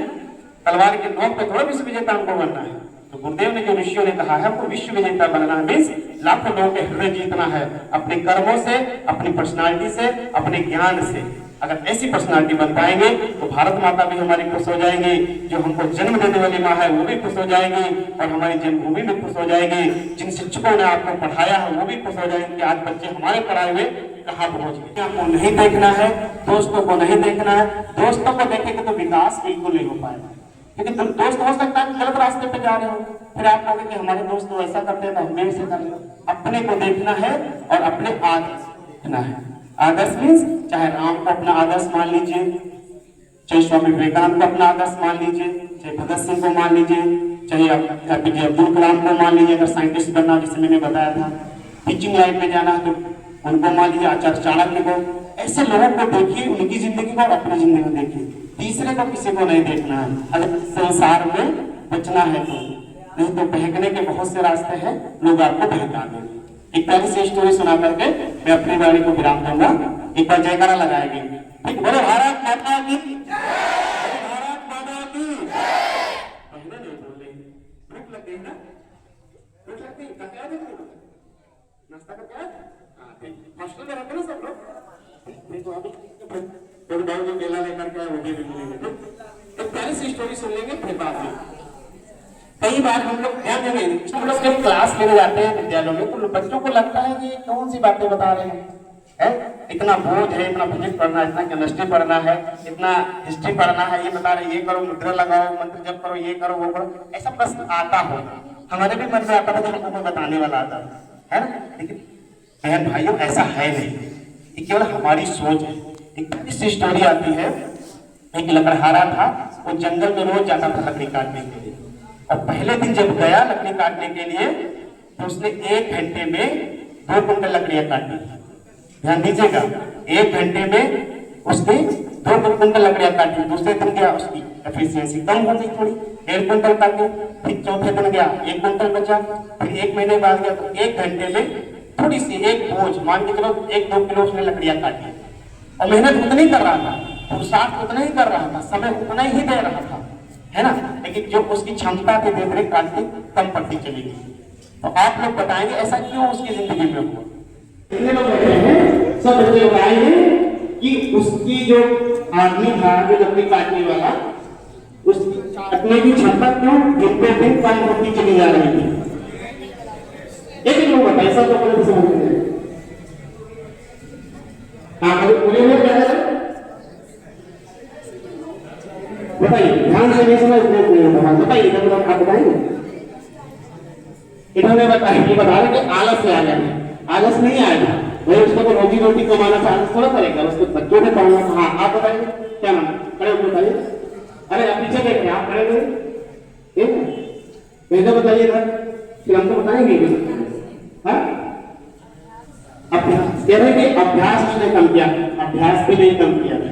तलवार के नोक पे थोड़ा विश्व विजेता हमको बनना है। तो गुरुदेव ने जो ऋषियों ने कहा है हमको विश्व विजेता बनना है, मीन्स लाखों लोगों के हृदय जीतना है, अपने कर्मों से, अपनी पर्सनालिटी से, अपने ज्ञान से। अगर ऐसी पर्सनालिटी बन पाएंगे तो भारत माता भी हमारी खुश हो जाएंगे, जो हमको जन्म देने वाली माँ है वो भी खुश हो जाएगी, और हमारी जन्मभूमि भी खुश हो जाएगी। जिन शिक्षकों ने आपको पढ़ाया है वो भी खुश हो जाएंगे कि आज बच्चे हमारे पढ़ाए हुए कहाँ पहुंच गए। आपको नहीं देखना है, दोस्तों को नहीं देखना है। दोस्तों को देखेंगे तो विकास बिल्कुल नहीं हो पाएगा, क्योंकि दोस्त हो सकता है गलत रास्ते पे जा रहे हो, फिर आप कहोगे कि हमारे दोस्त तो ऐसा करते हैं तो हमें ऐसे कर लो। अपने को देखना है और अपने आदर्श देखना है। आदर्श मीन्स चाहे राम को अपना आदर्श मान लीजिए, चाहे स्वामी विवेकानंद को अपना आदर्श मान लीजिए, चाहे भगत सिंह को मान लीजिए, चाहे APJ अब्दुल कलाम को मान लीजिए। अगर साइंटिस्ट बनना, जैसे मैंने बताया था, टीचिंग लाइन में जाना है तो उनको मान लीजिए, आचार्य चाणक्य को। ऐसे लोगों को देखिए, उनकी जिंदगी को और अपनी जिंदगी को देखिए, तीसरे को किसी को नहीं देखना है अगर संसार में बचना है तो। नहीं तो बहकने के बहुत से रास्ते हैं, लोग आपको बहका देंगे। एक प्यारी सी स्टोरी सुना करके मैं अपनी वाणी को विराम दूंगा। एक बार जयकारा लगाएंगे, ठीक? बोलो भारत माता की, भारत माता की। पहले नहीं बोल रहे, भूख लग गई ना? भूख लगती है, क्या क्या देखो, नाश्ता करके आए? हाँ ठीक। हॉस्टल में रहते ना सब लोग, नहीं तो अभी तो बाबू जो केला लेकर के आए वो भी मिलेंगे। एक प्यारी सी स्टोरी सुन लेंगे फिर बाद में। कई बार हम लोग ध्यान देंगे, हम लोग जब क्लास लेने जाते हैं विद्यालयों में तो बच्चों को लगता है कि कौन सी बातें बता रहे हैं, इतना बोझ है, इतना फिजिक्स पढ़ना है, इतना केमिस्ट्री पढ़ना है, इतना हिस्ट्री पढ़ना है, ये बता रहे ये करो, मुद्रा लगाओ, मंत्र जप करो, ये करो वो करो। ऐसा प्रश्न आता होगा, हमारे भी मन में आता था जब हमको बताने वाला आता है ना। लेकिन बहन भाइयों ऐसा है नहीं, ये केवल हमारी सोच है। एक ऐसी स्टोरी आती है, एक लकड़हारा था, वो जंगल में रोज जाता था लकड़ी काटने के लिए, और पहले दिन जब गया लकड़ी काटने के लिए तो उसने 1 घंटे में 2 कुंटल लकड़ियां काटी। ध्यान दीजिएगा, 1 घंटे में उसने 2 कुंटल लकड़ियां काटी। दूसरे दिन गया, उसकी एफिशिएंसी कम हो गई थोड़ी, 1.5 कुंटल काटे। फिर चौथे दिन गया, 1 कुंटल बचा। फिर 1 महीने बाद गया तो 1 घंटे में थोड़ी सी एक बोझ मान के चलो 1-2 किलो उसने लकड़ियां काटी, और मेहनत उतनी कर रहा था, पुरुषार्थ उतना ही कर रहा था, समय उतना ही दे रहा था, है ना। लेकिन जो उसकी क्षमता के देख रेख काटती कम पड़ती चली गई। तो आप लोग बताएंगे ऐसा क्यों उसकी जिंदगी में हुआ? कितने लोग बैठे हैं, सब बच्चे बताएंगे कि उसकी जो आदमी था, जो लकड़ी काटने वाला, उसकी काटने की क्षमता क्यों दिन पे दिन कम होती चली जा रही थी। एक लोग बताइए, सब लोग बोले समझ में पूरे में क्या है, बताइए ध्यान से, नहीं समझ में बताइए, आप बताएंगे। इन्होंने बताया, ये बता रहे कि आलस से आ जाए, आलस नहीं आएगा भाई, उसको तो रोजी रोटी कमाना था, आलस थोड़ा करेगा, उसको बच्चों ने पढ़ना था। हाँ आप बताइए, क्या नाम खड़े हो बताइए। अरे आप पीछे देख रहे हैं, आप खड़े हुए, ठीक है बताइए इधर, फिर हमको बताएंगे। हाँ अभ्यास कह रहे कि अभ्यास उसने कम किया। अभ्यास के लिए कम किया था।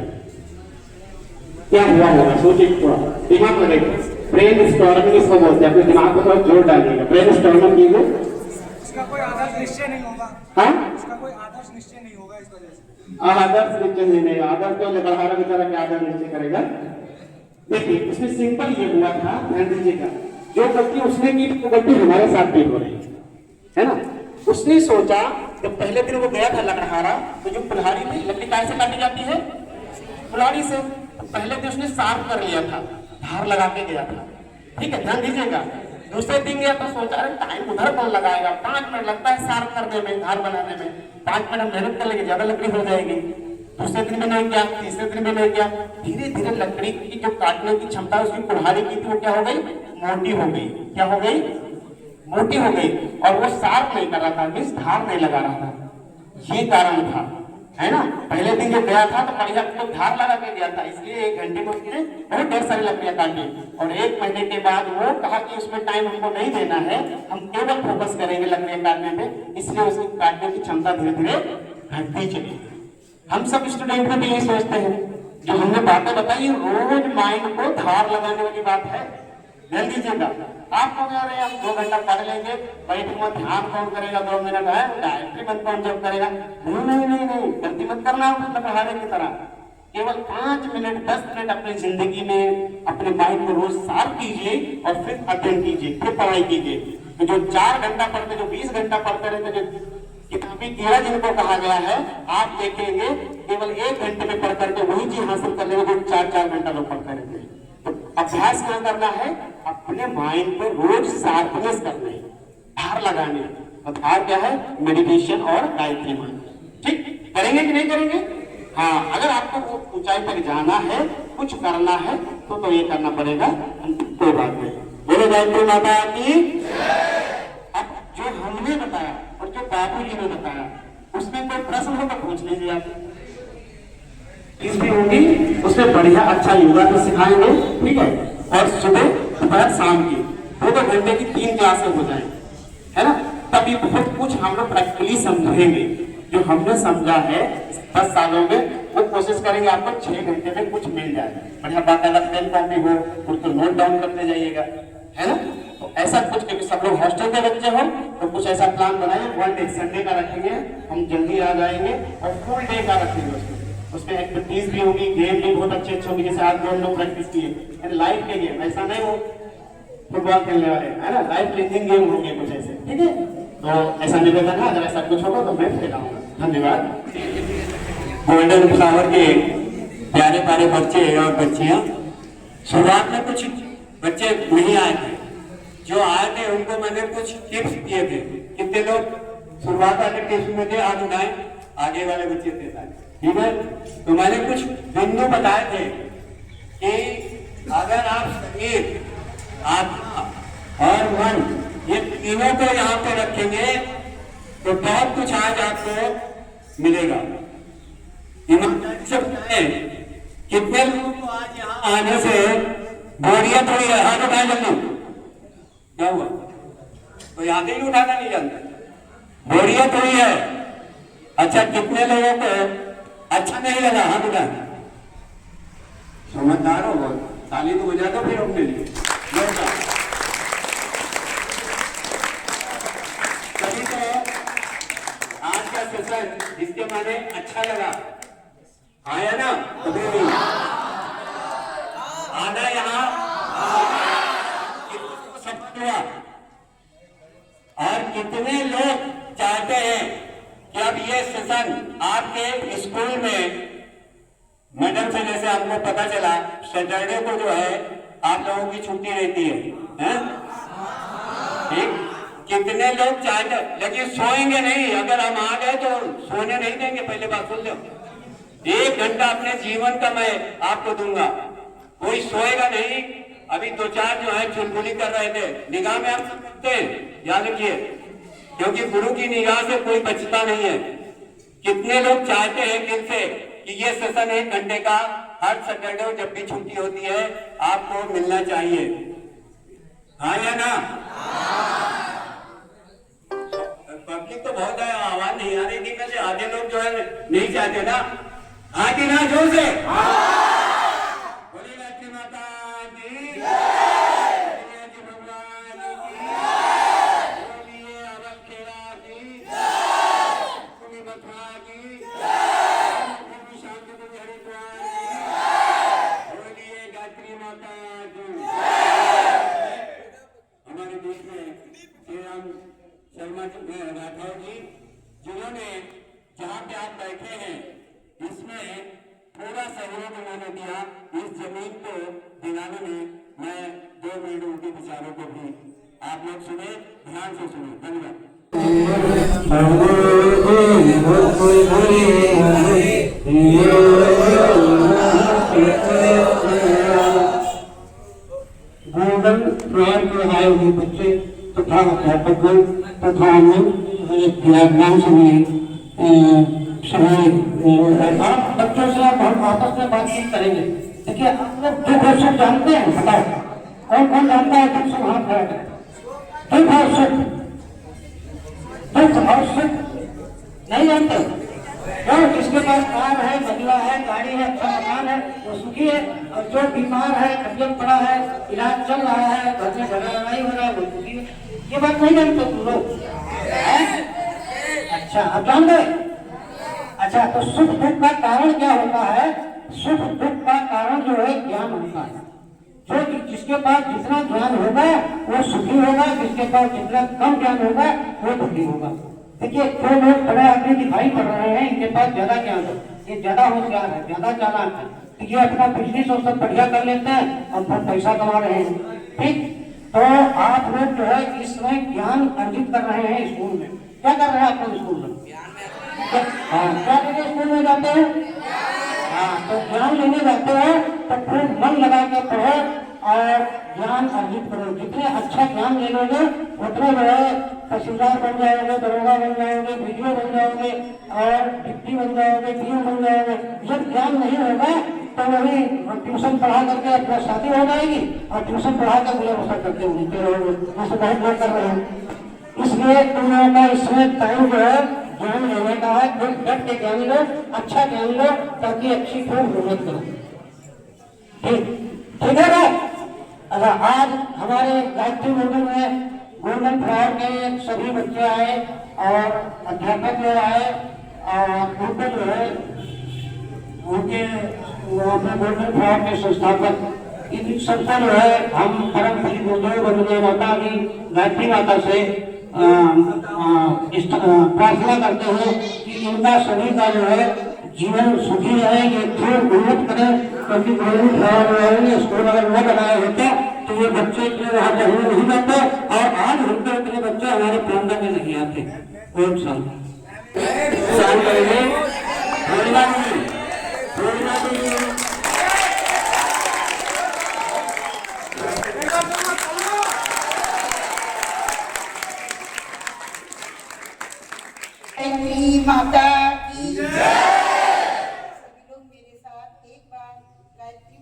क्या हुआ होगा सोचिए थोड़ा, दिमाग लगाइए। ब्रेन स्टॉर्मिंग इसको बोलते हैं, अपने दिमाग को थोड़ा जोर डालिएगा, ब्रेन स्टॉर्मिंग कीजिए। इसका कोई आदर्श निश्चय नहीं होगा। हाँ, इसका कोई आदर्श निश्चय नहीं होगा इस वजह से। आदर्श निश्चय नहीं, आदर्श तो लड़हारा बेचारा क्या आदर्श निश्चय करेगा। देखिए उसमें सिंपल ये हुआ था, ध्यान दीजिएगा, जो गलती उसने की वो गलती हमारे साथ भी हो रही है ना। उसने सोचा जब पहले दिन वो गया था लकड़हारा, तो जो कुल्हाड़ी थी, लकड़ी कैसे से काटी जाती है, कुल्हाड़ी से। पहले दिन उसने साफ कर लिया था, धार लगा के गया था, ठीक है, ध्यान दीजिएगा। दूसरे दिन गया तो सोचा अरे टाइम उधर कौन लगाएगा, 5 मिनट लगता है साफ करने में, धार बनाने में, 5 मिनट हम मेहनत कर लेंगे, ज्यादा लकड़ी हो जाएगी। दूसरे दिन भी नहीं किया, तीसरे दिन भी नहीं किया, धीरे धीरे लकड़ी की जो काटने की क्षमता उसकी कुल्हाड़ी की थी वो क्या हो गई, मोटी हो गई। क्या हो गई, मोटी हो गई। और वो साफ नहीं कर रहा था, मीन्स धार नहीं लगा रहा था, ये कारण था, है ना। पहले दिन जो गया था तो बढ़िया तो धार लगा के गया था, इसलिए 1 घंटे में उसने बहुत ढेर सारी लकड़ियां काटी। और 1 महीने के बाद वो कहा कि उसमें टाइम हमको नहीं देना है, हम केवल फोकस करेंगे लकड़ियां काटने में, इसलिए उसकी काटने की क्षमता धीरे धीरे घटती चली। हम सब स्टूडेंट में भी यही सोचते हैं, जो हमने बातें बताई रोज माइंड को धार लगाने वाली बात है। ध्यान दीजिएगा, आप कह रहे हैं हम 2 घंटा पढ़ लेंगे, बैठूंगा, ध्यान कौन करेगा, 2 मिनट है, गायत्री मंत्र कौन जप करेगा, नहीं, गलती मत करना पढ़ाने की तरह। केवल 5 मिनट 10 मिनट अपनी जिंदगी में अपने माइंड को रोज साफ कीजिए और फिर अध्ययन कीजिए, फिर पढ़ाई कीजिए। तो जो 4 घंटा पढ़ते, जो 20 घंटा पढ़ते रहते, जो किताबी कीड़ा जिनको कहा गया है, आप देखेंगे केवल 1 घंटे में पढ़ करके वही चीज हासिल कर लेंगे जो 4-4 घंटा लोग पढ़ते रहते हैं। तो अभ्यास क्या करना है, अपने माइंड को रोज शार्पनेस करना है, धार लगाने। और धार क्या है, मेडिटेशन और गायत्री मंत्र। ठीक करेंगे कि नहीं करेंगे? हाँ, अगर आपको वो ऊंचाई तक जाना है, कुछ करना है तो ये करना पड़ेगा, कोई बात नहीं। बोलो गायत्री माता की। अब जो हमने बताया और जो बाबू जी ने बताया उसमें कोई प्रश्न हो तो पूछ लीजिए आप, इस भी होगी, उसमें बढ़िया अच्छा योगा तो सिखाएंगे, ठीक है। और सुबह दोपहर शाम की 2-2 घंटे की 3 क्लासें हो जाए, है ना। तभी बहुत कुछ हम लोग प्रैक्टिकली समझेंगे। जो हमने समझा है 10 सालों में, वो कोशिश करेंगे आपको 6 घंटे में कुछ मिल जाए। बढ़िया बात है, पेन कॉपी हो उसको नोट डाउन करते जाइएगा, है ना। तो ऐसा कुछ, क्योंकि सब लोग हॉस्टल के बच्चे हो तो कुछ ऐसा प्लान बनाए, 1 डे संडे का रखेंगे, हम जल्दी आ जाएंगे, और फुल डे का रखेंगे। उसमें एक्टिविटीज भी होगी, गेम भी बहुत अच्छे होंगे, जैसे आज हम लोग प्रैक्टिस किए लाइफ के गेम, ऐसा नहीं वो फुटबॉल खेलने वाले, है ना, लाइफ चेंजिंग गेम होंगे कुछ ऐसे, ठीक है। तो ऐसा निवेदन है, अगर ऐसा कुछ होगा तो मैं खिलाऊंगा। धन्यवाद। गोल्डन फ्लावर के प्यारे प्यारे बच्चे और बच्चियां, शुरुआत में कुछ बच्चे नहीं आए थे, जो आए थे उनको मैंने कुछ टिप्स दिए थे। कितने लोग शुरुआत वाले टिप्स में थे, हाथ उठाए, आगे वाले बच्चे थे सारे, ठीक है। तो मैंने कुछ बिंदु बताए थे कि अगर आप शरीर, आत्मा और मन, ये तीनों को यहाँ पे रखेंगे तो बहुत कुछ आज आपको मिलेगा। ईमानदारी से बताएं, कितने लोगों को आज यहाँ आने से बोरियत हुई है? हाथ उठाए जल्दी। क्या हुआ? कोई आगे ही उठाना नहीं जानता। बोरियत हुई है। अच्छा, कितने लोगों को अच्छा नहीं लगा? हाथ उठाए। समझदार हो, ताली तो बजा दो फिर अपने लिए। सभी को आज का सेशन जिसके माने अच्छा लगा, आया ना? आना यहाँ सफल हुआ। और कितने लोग चाहते हैं कि अब ये सेशन आपके स्कूल में, मैडम से जैसे हमको पता चला सैटरडे को जो है आप लोगों की छुट्टी रहती है? ठीक, कितने लोग चाहते, लेकिन सोएंगे नहीं। अगर हम आ गए तो सोने नहीं देंगे, पहले बात सुन लो। 1 घंटा अपने जीवन का मैं आपको दूंगा, कोई सोएगा नहीं। अभी 2-4 जो है चुलबुली कर रहे थे, निगाह में आप सकते हैं, याद रखिए, क्योंकि गुरु की निगाह से कोई बचता नहीं है। कितने लोग चाहते हैं दिल से कि ये सेशन 1 घंटे का हर सैटरडे जब भी छुट्टी होती है आपको मिलना चाहिए? हाँ या ना? पब्लिक तो बहुत है, आवाज नहीं आ रही थी, में से आधे लोग जो है नहीं चाहते ना। आगे ना जोर से बोले गायत्री माता की बोलिए जी भगवान की बोलिए अवध खेड़ा की भूमि मथुरा की भूमि शांति भूमि हरिद्वार की बोलिए गायत्री माता की। हमारे देश में श्री राम शर्मा राठौर जी जिन्होंने जहाँ पे आप बैठे हैं इसमें थोड़ा सहयोग उन्होंने दिया इस जमीन को दिलाने में। मैं 2 मिनट उनके विचारों को भी आप लोग सुने, ध्यान से सुने। धन्यवाद। गोल्डन फ्लोर के आए हुए बच्चे तथा अध्यापकगण तथा अन्य ज्ञान से आप बच्चों से आप हम आपस में बातचीत करेंगे। देखिए आप लोग दुख और सुख जानते हैं, बताओ कौन कौन जानता है दुख सुख? हाथ खड़ा करें। दुख और सुख, दुख और सुख नहीं जानते क्यों? जिसके पास कार है, बंगला है, गाड़ी है, अच्छा मकान है वो सुखी है, और जो बीमार है, खटिया पड़ा है, इलाज चल रहा है, घर में झगड़ा लड़ाई हो रहा है वो सुखी है। ये बात नहीं जानते तुम लोग? अच्छा अब जान गए। अच्छा तो सुख दुख का कारण क्या होता है? सुख दुख का कारण जो है ज्ञान होता है। जो जिसके पास जितना ज्ञान होगा वो सुखी होगा, जिसके पास जितना कम ज्ञान होगा वो दुखी होगा। देखिए जो लोग बड़े आदमी दिखाई पड़ रहे हैं इनके पास ज्यादा ज्ञान है, ये ज्यादा होशियार है, ज्यादा चालाक है, तो ये अपना बिजनेस और सब बढ़िया कर लेते हैं और बहुत पैसा कमा रहे हैं। ठीक, तो आप लोग जो है इस समय ज्ञान अर्जित कर रहे हैं स्कूल में। क्या कर रहे हैं आप लोग स्कूल में? हाँ, क्या करके स्कूल में जाते हैं? हाँ, तो ज्ञान लेने जाते हैं तो खूब मन लगा के पढ़ो और ज्ञान अर्जित करो। जितने अच्छा ज्ञान ले लोगे उतने बड़े तहसीलदार बन जाओगे, दरोगा बन जाओगे, वीडियो बन जाओगे और डिप्टी बन जाओगे, डीओ बन जाओगे। जब ज्ञान नहीं होगा तो वही ट्यूशन पढ़ा करके अपना शादी हो जाएगी और ट्यूशन पढ़ा कर गुजर बसर करके उनके रहोगे, जैसे बहुत लोग कर रहे हैं। इसलिए तुम लोगों का इसमें टाइम जो है ज्ञान लेने का है, तुम डट के ज्ञान लो, अच्छा ज्ञान लो ताकि अच्छी खूब मेहनत करो। ठीक ठीक है ना? अच्छा आज हमारे गायत्री मंदिर में गोल्डन फ्लावर के सभी बच्चे आए और अध्यापक लोग आए और उनको जो है उनके अपने गोल्डन फ्लावर के संस्थापक इन सबको जो है हम परम पूज्य गुरुदेव वंदनीय माता की गायत्री माता से प्रार्थना करते हैं कि इनका सभी का जो है जीवन सुखी रहे, ये खूब उन्नत करें। क्योंकि गोल्डन फ्लावर रहेंगे स्कूल अगर न बनाए होते तो ये बच्चे इतने वहाँ पढ़ने नहीं जाते और आज उनके इतने बच्चे हमारे प्रांगण में नहीं आते। और साल करेंगे माता की जय। सभी लोग मेरे साथ एक बार गायत्री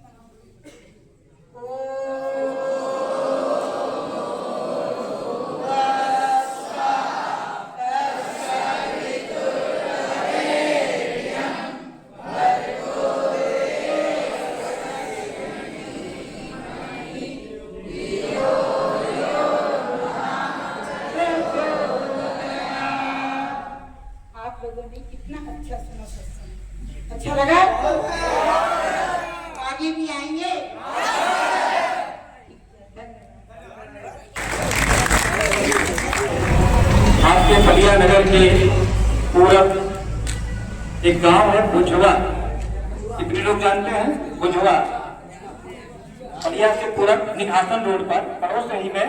लोगों ने कितना अच्छा सुना सत्संग। अच्छा लगा? आगे भी आएंगे। आपके पलिया नगर के पूरब एक गांव है बुझवा, कितने लोग जानते हैं बुझवा? पलिया के पूरब निघासन रोड पर पड़ोस ही में,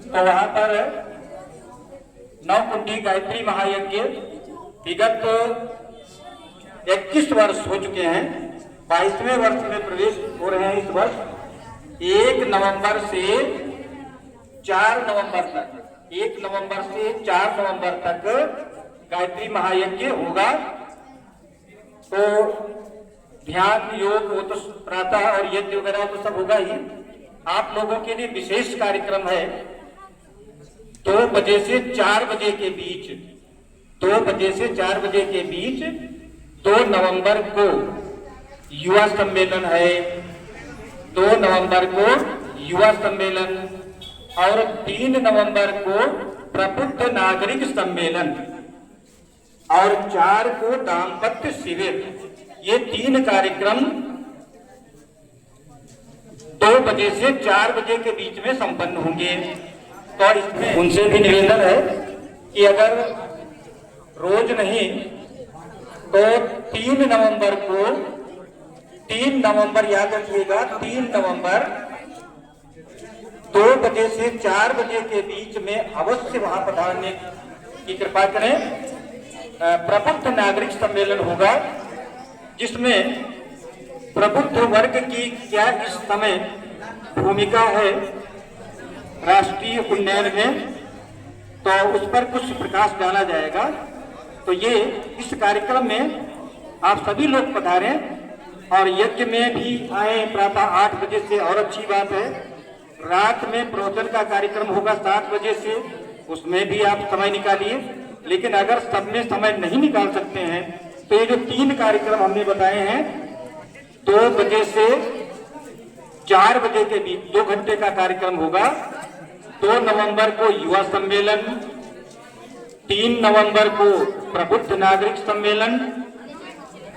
तो वहां पर नवकुंडी गायत्री महायज्ञ विगत 21 वर्ष हो चुके हैं, 22वें वर्ष में प्रवेश हो रहे हैं इस वर्ष। 1 नवंबर से 4 नवंबर तक, 1 नवंबर से 4 नवंबर तक गायत्री महायज्ञ होगा। तो ध्यान योग वो तो प्रातः और यज्ञ वगैरह तो सब होगा ही। आप लोगों के लिए विशेष कार्यक्रम है 2 बजे से 4 बजे के बीच, 2 बजे से 4 बजे के बीच 2 नवंबर को युवा सम्मेलन है, 2 नवंबर को युवा सम्मेलन और 3 नवंबर को प्रबुद्ध नागरिक सम्मेलन और 4 को दाम्पत्य शिविर। ये 3 कार्यक्रम 2 बजे से 4 बजे के बीच में संपन्न होंगे। तो इसमें उनसे भी निवेदन है कि अगर रोज नहीं तो 3 नवंबर को, 3 नवंबर याद रखिएगा, 3 नवंबर 2 बजे से 4 बजे के बीच में अवश्य वहां पधारने की कृपा करें। प्रबुद्ध नागरिक सम्मेलन होगा जिसमें प्रबुद्ध वर्ग की क्या इस समय भूमिका है राष्ट्रीय उन्नयन में, तो उस पर कुछ प्रकाश डाला जाएगा। तो ये इस कार्यक्रम में आप सभी लोग पधारें और यज्ञ में भी आए प्रातः 8 बजे से, और अच्छी बात है। रात में प्रवचन का कार्यक्रम होगा 7 बजे से, उसमें भी आप समय निकालिए। लेकिन अगर सब में समय नहीं निकाल सकते हैं तो ये जो 3 कार्यक्रम हमने बताए हैं, 2 बजे से 4 बजे के बीच 2 घंटे का कार्यक्रम होगा। 2 नवंबर को युवा सम्मेलन, 3 नवंबर को प्रबुद्ध नागरिक सम्मेलन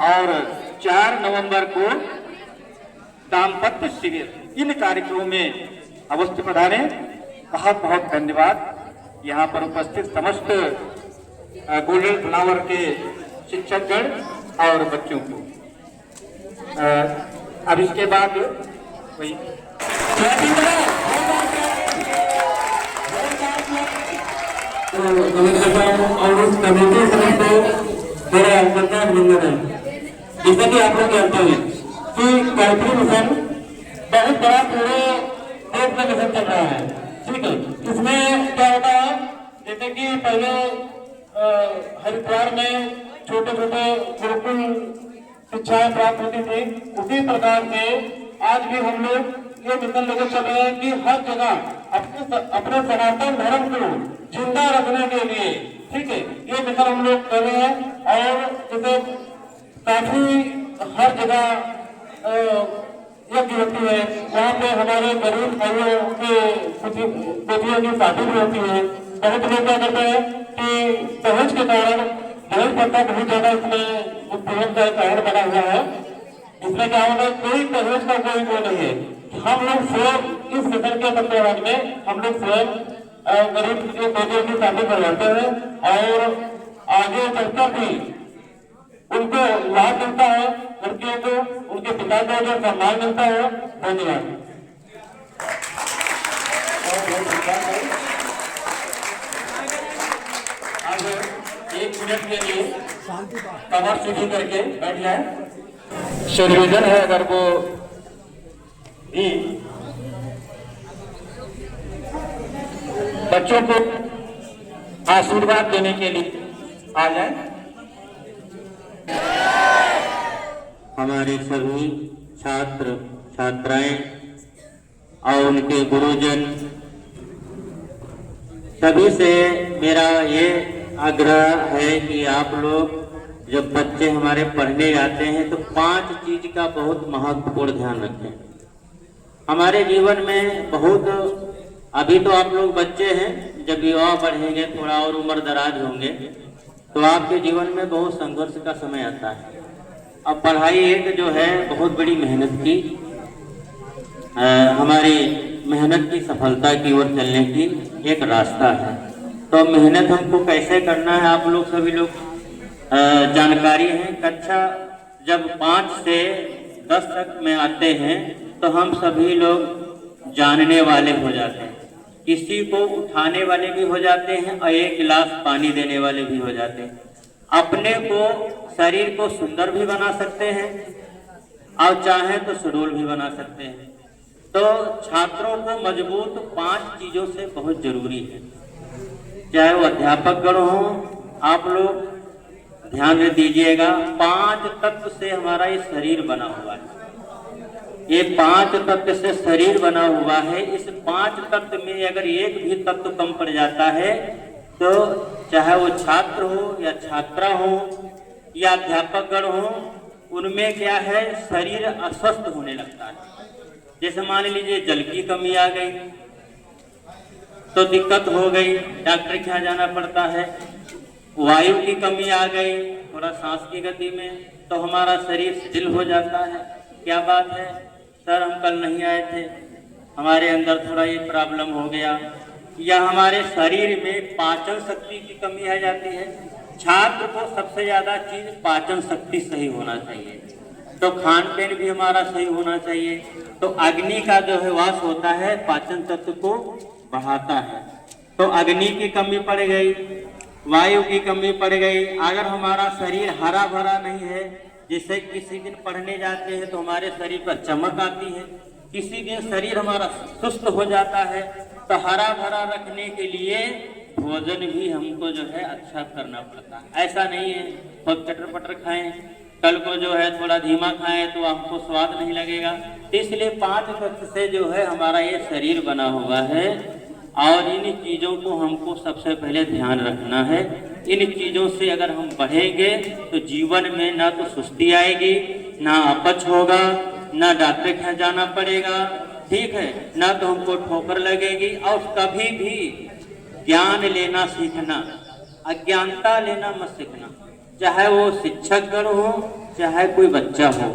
और 4 नवंबर को दाम्पत्य शिविर। इन कार्यक्रमों में अवश्य पधारें। बहुत बहुत धन्यवाद यहाँ पर उपस्थित समस्त गोल्डन फ्लावर के शिक्षकगण और बच्चों को। अब इसके बाद वही और उस कमेटी सदस्य मेरा धन्यवाद है। जैसा कि आप लोग जानते हैं कि गायत्री मिशन बहुत बड़ा पूरे देश में मिशन चल रहा है, ठीक है। इसमें क्या होता है, जैसे कि पहले हरिद्वार में छोटे छोटे गुरुकुल शिक्षाएं प्राप्त होती थी, उसी प्रकार से आज भी हम लोग ये मिशन लेकर चल रहे हैं कि हर जगह अपने सनातन धर्म को जिंदा रखने के लिए, ठीक है, ये मिशन हम लोग कर रहे हैं। और जैसे काफी हर जगह यज्ञ होती है, वहाँ पे हमारे गरीब भाइयों के बेटियों की शादी भी होती है। बहुत लोग क्या करते हैं कि दहेज के कारण, दहेज प्रथा बहुत ज्यादा इसमें उत्पीड़न का कारण बना हुआ है। इसमें क्या होगा, कोई दहेज का कोई वो नहीं है। हम लोग स्वयं इस मिशन के तत्वावधान में हम लोग स्वयं गरीब के बेटियों की शादी करवाते हैं और आगे चलकर भी उनको लाभ मिलता है, लड़कियों को, उनके पिता को जो सम्मान मिलता है। धन्यवाद। अब 1 मिनट के लिए कमर सीधी करके बैठ जाए। निवेदन है अगर वो भी बच्चों को आशीर्वाद देने के लिए आ जाए। हमारे सभी छात्र छात्राएं और उनके गुरुजन सभी से मेरा ये आग्रह है कि आप लोग जब बच्चे हमारे पढ़ने आते हैं तो 5 चीज का बहुत महत्वपूर्ण ध्यान रखें। हमारे जीवन में बहुत, अभी तो आप लोग बच्चे हैं, जब युवा बढ़ेंगे, थोड़ा और उम्र दराज होंगे तो आपके जीवन में बहुत संघर्ष का समय आता है। अब पढ़ाई एक जो है बहुत बड़ी मेहनत की, हमारी मेहनत की सफलता की ओर चलने की एक रास्ता है। तो मेहनत हमको कैसे करना है, आप लोग सभी लोग जानकारी है। कक्षा जब 5 से 10 तक में आते हैं तो हम सभी लोग जानने वाले हो जाते हैं, किसी को उठाने वाले भी हो जाते हैं और 1 गिलास पानी देने वाले भी हो जाते हैं। अपने को, शरीर को सुंदर भी बना सकते हैं और चाहे तो सुडौल भी बना सकते हैं। तो छात्रों को मजबूत 5 चीजों से बहुत जरूरी है। चाहे वो अध्यापक गण हो, आप लोग ध्यान दीजिएगा, 5 तत्व से हमारा ये शरीर बना हुआ है। ये 5 तत्व से शरीर बना हुआ है। इस 5 तत्व में अगर एक भी तत्व कम पड़ जाता है तो चाहे वो छात्र हो या छात्रा हो या अध्यापक गण हो, उनमें क्या है, शरीर अस्वस्थ होने लगता है। जैसे मान लीजिए जल की कमी आ गई तो दिक्कत हो गई, डॉक्टर के यहाँ जाना पड़ता है। वायु की कमी आ गई थोड़ा सांस की गति में, तो हमारा शरीर शिथिल हो जाता है। क्या बात है सर, हम कल नहीं आए थे, हमारे अंदर थोड़ा ये प्रॉब्लम हो गया। या हमारे शरीर में पाचन शक्ति की कमी आ जाती है। छात्र को सबसे ज्यादा चीज पाचन शक्ति सही होना चाहिए, तो खान पीन भी हमारा सही होना चाहिए। तो अग्नि का जो है वास होता है, पाचन तत्व को बढ़ाता है। तो अग्नि की कमी पड़ गई, वायु की कमी पड़ गई। अगर हमारा शरीर हरा भरा नहीं है, जैसे किसी दिन पढ़ने जाते हैं तो हमारे शरीर पर चमक आती है, किसी दिन शरीर हमारा सुस्त हो जाता है, तो हरा भरा रखने के लिए भोजन भी हमको जो है अच्छा करना पड़ता है। ऐसा नहीं है बहुत चटर पटर खाएं, कल को जो है थोड़ा धीमा खाएं तो हमको स्वाद नहीं लगेगा। तो इसलिए 5 तत्व से जो है हमारा ये शरीर बना हुआ है, और इन चीज़ों को हमको सबसे पहले ध्यान रखना है। इन चीज़ों से अगर हम बढ़ेंगे तो जीवन में ना तो सुस्ती आएगी, ना अपच होगा, ना डॉक्टर के यहाँ जाना पड़ेगा, ठीक है, ना तो हमको ठोकर लगेगी। और कभी भी ज्ञान लेना सीखना, अज्ञानता लेना मत सीखना। चाहे वो शिक्षक गण हो, चाहे कोई बच्चा हो,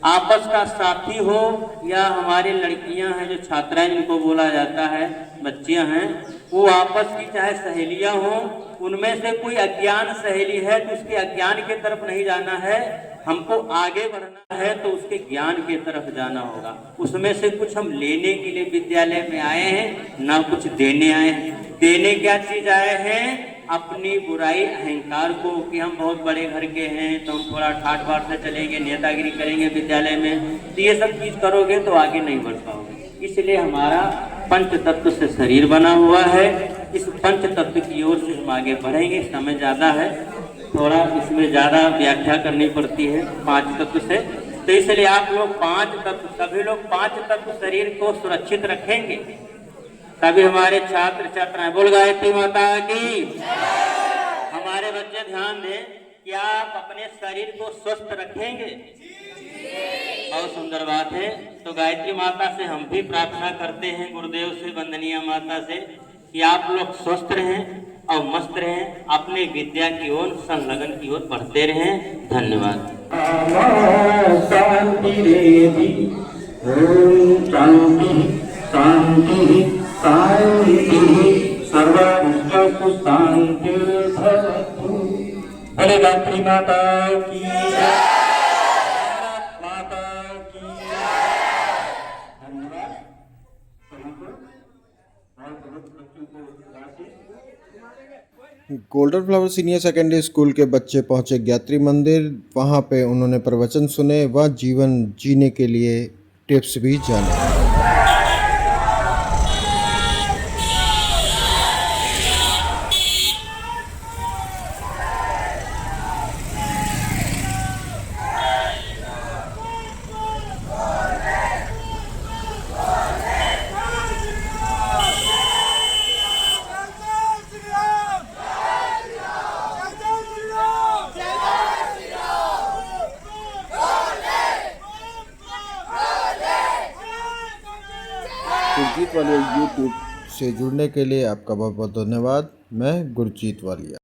आपस का साथी हो, या हमारी लड़कियां हैं जो छात्राएं जिनको बोला जाता है, बच्चियां हैं, वो आपस की चाहे सहेलियां हो, उनमें से कोई अज्ञान सहेली है तो उसके अज्ञान की तरफ नहीं जाना है, हमको आगे बढ़ना है तो उसके ज्ञान की तरफ जाना होगा। उसमें से कुछ हम लेने के लिए विद्यालय में आए हैं, ना कुछ देने आए हैं। देने क्या चीज आए हैं? अपनी बुराई अहंकार को, कि हम बहुत बड़े घर के हैं तो हम थोड़ा ठाट बाट से चलेंगे, नेतागिरी करेंगे विद्यालय में, तो ये सब चीज करोगे तो आगे नहीं बढ़ पाओगे। इसलिए हमारा पंच तत्व से शरीर बना हुआ है, इस पंच तत्व की ओर से हम आगे बढ़ेंगे। समय ज्यादा है, थोड़ा इसमें ज्यादा व्याख्या करनी पड़ती है 5 तत्व से, तो इसलिए आप लोग 5 तत्व, सभी लोग 5 तत्व शरीर को सुरक्षित रखेंगे, तभी हमारे छात्र छात्राएं, बोल गायत्री माता की। हमारे बच्चे ध्यान दें कि आप अपने शरीर को स्वस्थ रखेंगे, बहुत सुंदर बात है। तो गायत्री माता से हम भी प्रार्थना करते हैं, गुरुदेव से, वंदनीय माता से, कि आप लोग स्वस्थ रहें और मस्त रहें, अपने विद्या की ओर, संलग्न की ओर बढ़ते रहें। धन्यवाद। बोले गायत्री माता की, माता की। Golden flower senior secondary school के बच्चे पहुंचे गायत्री मंदिर। वहां पे उन्होंने प्रवचन सुने व जीवन जीने के लिए टिप्स भी जाने। गुरजीत वालिया यूट्यूब से जुड़ने के लिए आपका बहुत बहुत धन्यवाद। मैं गुरजीत वालिया।